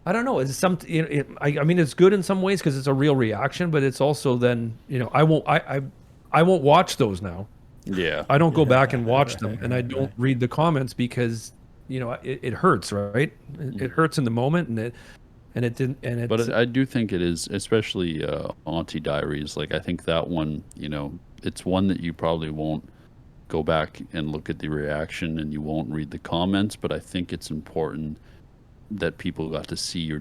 Speaker 2: I don't know, it's something, you know, I mean, it's good in some ways because it's a real reaction, but it's also then, you know, I won't watch those now.
Speaker 3: Yeah.
Speaker 2: I don't go back and watch them, and I don't read the comments because, you know, it hurts, right? It hurts in the moment, and it didn't. And
Speaker 3: But I do think it is, especially Auntie Diaries. Like, I think that one, you know, it's one that you probably won't go back and look at the reaction, and you won't read the comments. But I think it's important that people got to see your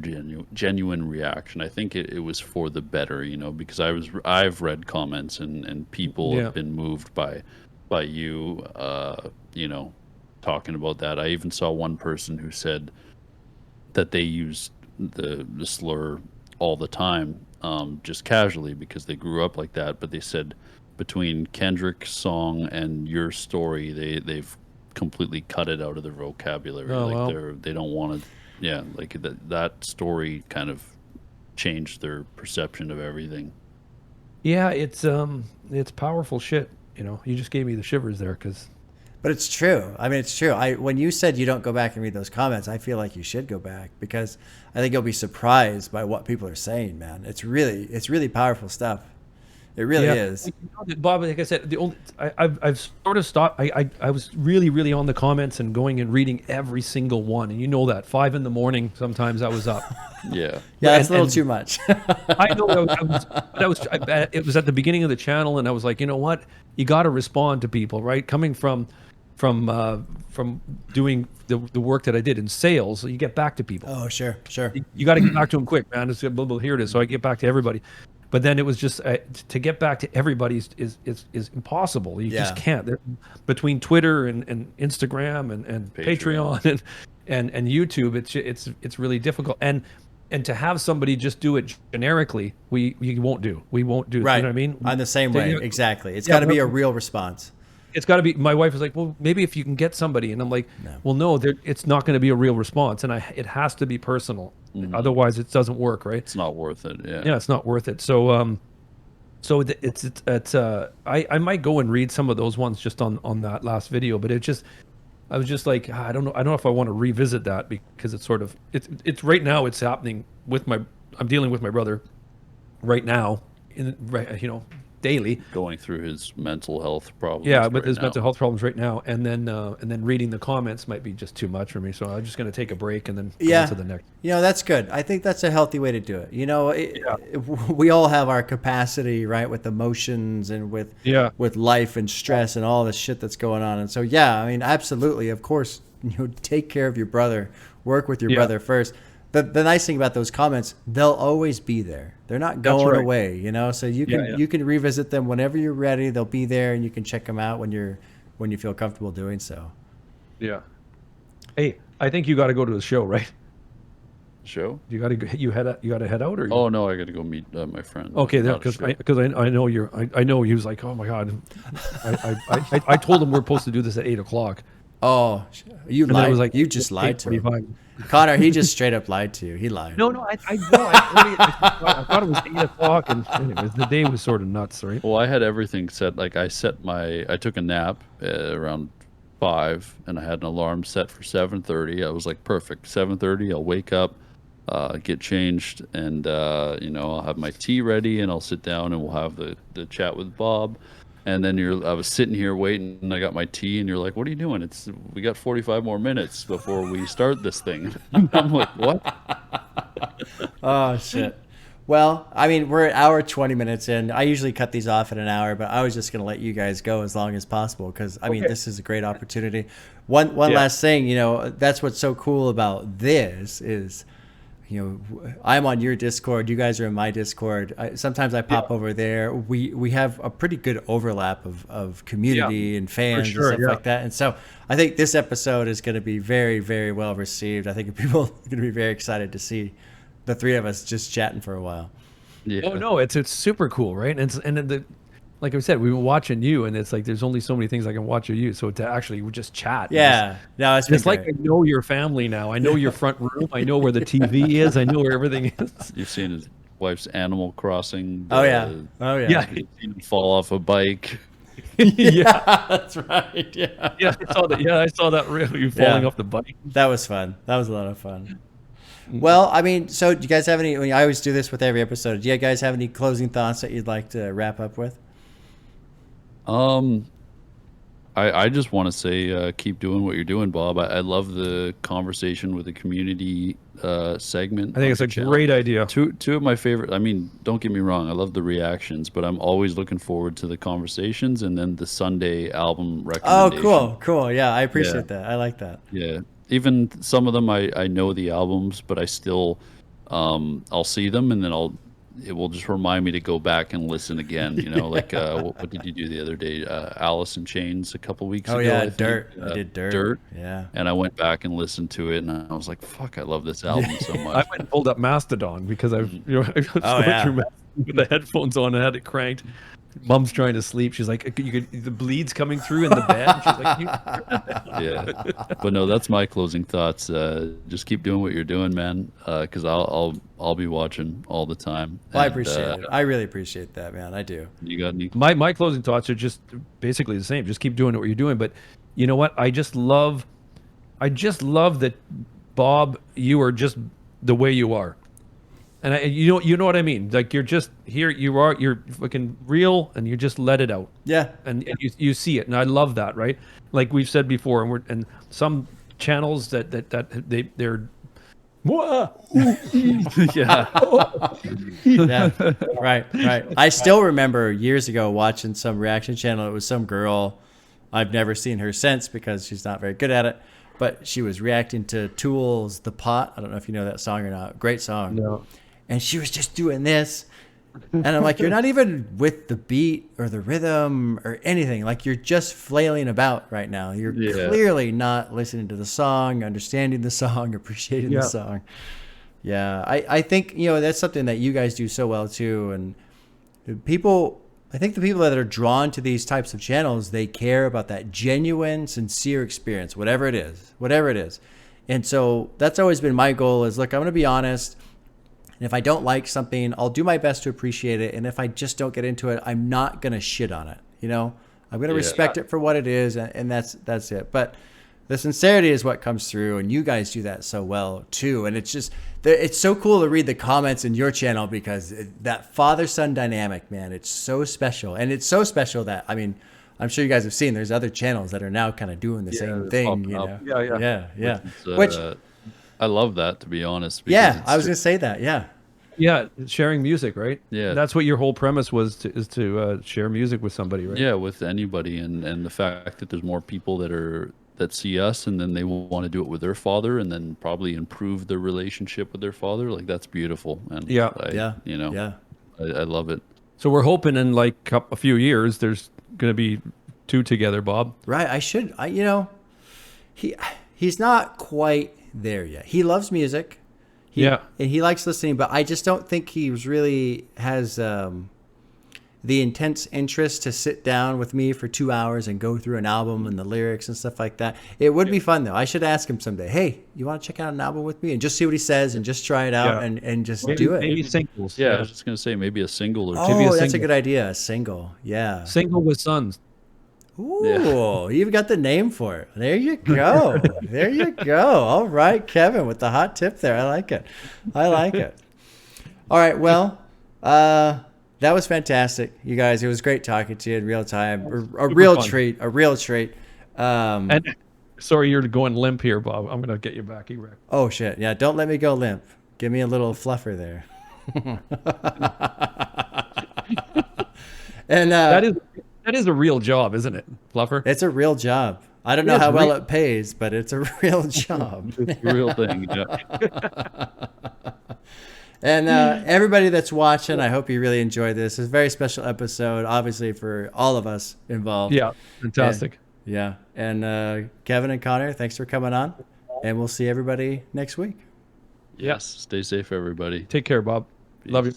Speaker 3: genuine reaction. I think it was for the better, you know, because I've read comments and people
Speaker 2: Yeah.
Speaker 3: have been moved by you, you know, talking about that. I even saw one person who said that they used the slur all the time, just casually because they grew up like that. But they said between Kendrick's song and your story, they've completely cut it out of their vocabulary.
Speaker 2: Oh,
Speaker 3: Like
Speaker 2: wow.
Speaker 3: they don't want to yeah, like that story kind of changed their perception of everything.
Speaker 2: Yeah, it's powerful shit. You know, you just gave me the shivers there because.
Speaker 1: But it's true. I mean, it's true. When you said you don't go back and read those comments, I feel like you should go back because I think you'll be surprised by what people are saying, man. It's really powerful stuff. It really is.
Speaker 2: Bob, like I said, I've sort of stopped. I was really on the comments and going and reading every single one, and you know that 5 a.m. sometimes I was up.
Speaker 3: Yeah,
Speaker 1: that's a little too much.
Speaker 2: I know. It was at the beginning of the channel, and I was like, you know what? You got to respond to people, right? Coming from doing the work that I did in sales, you get back to people.
Speaker 1: Oh, sure.
Speaker 2: You got to get back to them quick, man. It's blah, blah, here it is. So I get back to everybody. But then it was just to get back to everybody is impossible. You just can't. Between Twitter and Instagram and Patreon and YouTube, it's really difficult. And to have somebody just do it generically, we won't do. We won't do.
Speaker 1: Right.
Speaker 2: You know what I mean?
Speaker 1: I'm the same way. Exactly. It's got to be a real response.
Speaker 2: It's got to be. My wife was like, well, maybe if you can get somebody, and I'm like, well, no, it's not going to be a real response, and it has to be personal. Otherwise, it doesn't work, right?
Speaker 3: It's not worth it.
Speaker 2: Yeah, it's not worth it. So, I might go and read some of those ones just on that last video, but I was just like, I don't know if I want to revisit that because it's sort of it's right now it's happening I'm dealing with my brother right now daily,
Speaker 3: going through his mental health problems.
Speaker 2: Yeah, with his mental health problems right now, and then reading the comments might be just too much for me. So I'm just going to take a break and then go to the next.
Speaker 1: That's good. I think that's a healthy way to do it. We all have our capacity, right, with emotions and with life and stress and all this shit that's going on. And so I mean, absolutely, of course, take care of your brother, work with your brother first. The nice thing about those comments, they'll always be there. They're not going away, so you can revisit them whenever you're ready. They'll be there, and you can check them out when you feel comfortable doing so.
Speaker 2: Yeah. Hey, I think you got to go to the show, right?
Speaker 3: Show?
Speaker 2: You got to head out, or?
Speaker 3: Oh no, I got to go meet my friend.
Speaker 2: Okay, because I know I know he was like, oh my god, I told him we're supposed to do this at 8:00.
Speaker 1: Oh, you lied. Was like, you just lied to him. Connor, he just straight up lied to you. He lied.
Speaker 2: No, I thought it was 8:00, and anyways, the day was sort of nuts, right?
Speaker 3: Well, I had everything set. Like I took a nap around 5, and I had an alarm set for 7:30. I was like, perfect, 7:30. I'll wake up, get changed, and I'll have my tea ready, and I'll sit down, and we'll have the chat with Bob. And then I was sitting here waiting, and I got my tea, and you're like, what are you doing? We got 45 more minutes before we start this thing. I'm like, what?
Speaker 1: Oh, shit. Well, I mean, we're an hour, 20 minutes in. I usually cut these off at an hour, but I was just going to let you guys go as long as possible because, I mean, this is a great opportunity. One last thing, that's what's so cool about this is, I'm on your Discord. You guys are in my Discord. Sometimes I pop over there. We have a pretty good overlap of community and fans and stuff like that. And so I think this episode is going to be very, very well received. I think people are going to be very excited to see the three of us just chatting for a while.
Speaker 3: Yeah.
Speaker 2: Oh no, it's super cool, right? And like I said, we were watching you, and it's like there's only so many things I can watch of you. So to actually just chat,
Speaker 1: no, it's
Speaker 2: like I know your family now. I know your front room. I know where the TV is. I know where everything is.
Speaker 3: You've seen his wife's Animal Crossing.
Speaker 1: Yeah.
Speaker 3: You've seen him fall off a bike.
Speaker 1: Yeah, that's right. Yeah,
Speaker 2: I saw that. Yeah, I saw that. Really falling off the bike.
Speaker 1: That was fun. That was a lot of fun. Well, I mean, so do you guys have any? I mean, I always do this with every episode. Do you guys have any closing thoughts that you'd like to wrap up with?
Speaker 3: I just want to say keep doing what you're doing, Bob. I love the conversation with the community segment.
Speaker 2: I think it's a great idea.
Speaker 3: Two of my favorite. I mean, don't get me wrong. I love the reactions, but I'm always looking forward to the conversations and then the Sunday album recommendation.
Speaker 1: Oh, cool. Yeah, I appreciate that. I like that.
Speaker 3: Yeah, even some of them I know the albums, but I still I'll see them and then it will just remind me to go back and listen again. Like what did you do the other day? Alice in Chains a couple weeks ago.
Speaker 1: Oh yeah, Dirt. I did Dirt. Yeah.
Speaker 3: And I went back and listened to it, and I was like, "Fuck, I love this album so much."
Speaker 2: I went and pulled up Mastodon because I was going through with the headphones on and had it cranked. Mom's trying to sleep. She's like, the bleed's coming through in the bed. She's like,
Speaker 3: Yeah, but no, that's my closing thoughts. Just keep doing what you're doing, man. Because I'll be watching all the time.
Speaker 1: Well, I
Speaker 3: And,
Speaker 1: appreciate it. I really appreciate that, man. I do.
Speaker 3: You got any?
Speaker 2: my closing thoughts are just basically the same. Just keep doing what you're doing. But you know what? I just love that, Bob, you are just the way you are. And you know what I mean? Like, you're just here, you're fucking real, and you just let it out.
Speaker 1: Yeah.
Speaker 2: And you see it, and I love that, right? Like we've said before, and some channels they're
Speaker 3: Yeah.
Speaker 1: Yeah. Right. I still remember years ago watching some reaction channel. It was some girl. I've never seen her since because she's not very good at it. But she was reacting to Tool's "The Pot." I don't know if you know that song or not. Great song.
Speaker 2: No.
Speaker 1: And she was just doing this. And I'm like, you're not even with the beat or the rhythm or anything. Like, you're just flailing about right now. You're clearly not listening to the song, understanding the song, appreciating the song. Yeah. I think, that's something that you guys do so well too. And I think the people that are drawn to these types of channels, they care about that genuine, sincere experience, whatever it is. And so that's always been my goal is, look, I'm going to be honest. And if I don't like something, I'll do my best to appreciate it. And if I just don't get into it, I'm not going to shit on it. I'm going to respect it for what it is. And that's it. But the sincerity is what comes through. And you guys do that so well too. And it's just, it's so cool to read the comments in your channel because that father-son dynamic, man, it's so special. And it's so special that, I'm sure you guys have seen there's other channels that are now kind of doing the same thing. Yeah. Which,
Speaker 3: I love that, to be honest.
Speaker 1: Yeah, I was going to say that. Yeah,
Speaker 2: sharing music, right?
Speaker 3: Yeah,
Speaker 2: that's what your whole premise was to share music with somebody, right?
Speaker 3: Yeah, with anybody, and the fact that there's more people that see us and then they will want to do it with their father and then probably improve their relationship with their father. Like, that's beautiful. And I love it.
Speaker 2: So we're hoping in like a few years there's going to be two together, Bob.
Speaker 1: Right. He's not quite there yet. He loves music. And he likes listening, but I just don't think he really has the intense interest to sit down with me for 2 hours and go through an album and the lyrics and stuff like that. It would be fun though. I should ask him someday, hey, you want to check out an album with me and just see what he says and just try it out and just do it.
Speaker 2: Maybe singles.
Speaker 3: Yeah, I was just going to say maybe a single or two.
Speaker 1: Oh, that's a good idea. A single. Yeah.
Speaker 2: Single with sons.
Speaker 1: Ooh, you've got the name for it. There you go. There you go. All right, Kevin, with the hot tip there. I like it. All right, well, that was fantastic, you guys. It was great talking to you in real time. A real treat. And
Speaker 2: sorry you're going limp here, Bob. I'm going to get you back erect.
Speaker 1: Oh, shit. Yeah, don't let me go limp. Give me a little fluffer there. And
Speaker 2: that is a real job, isn't it, Fluffer?
Speaker 1: It's a real job. I don't know how well it pays, but it's a real job.
Speaker 3: It's a real thing. Yeah.
Speaker 1: And everybody that's watching, I hope you really enjoyed this. It's a very special episode, obviously, for all of us involved.
Speaker 2: Yeah, fantastic.
Speaker 1: And Kevin and Connor, thanks for coming on. And we'll see everybody next week.
Speaker 3: Yes. Stay safe, everybody.
Speaker 2: Take care, Bob.
Speaker 3: Peace.
Speaker 2: Love you.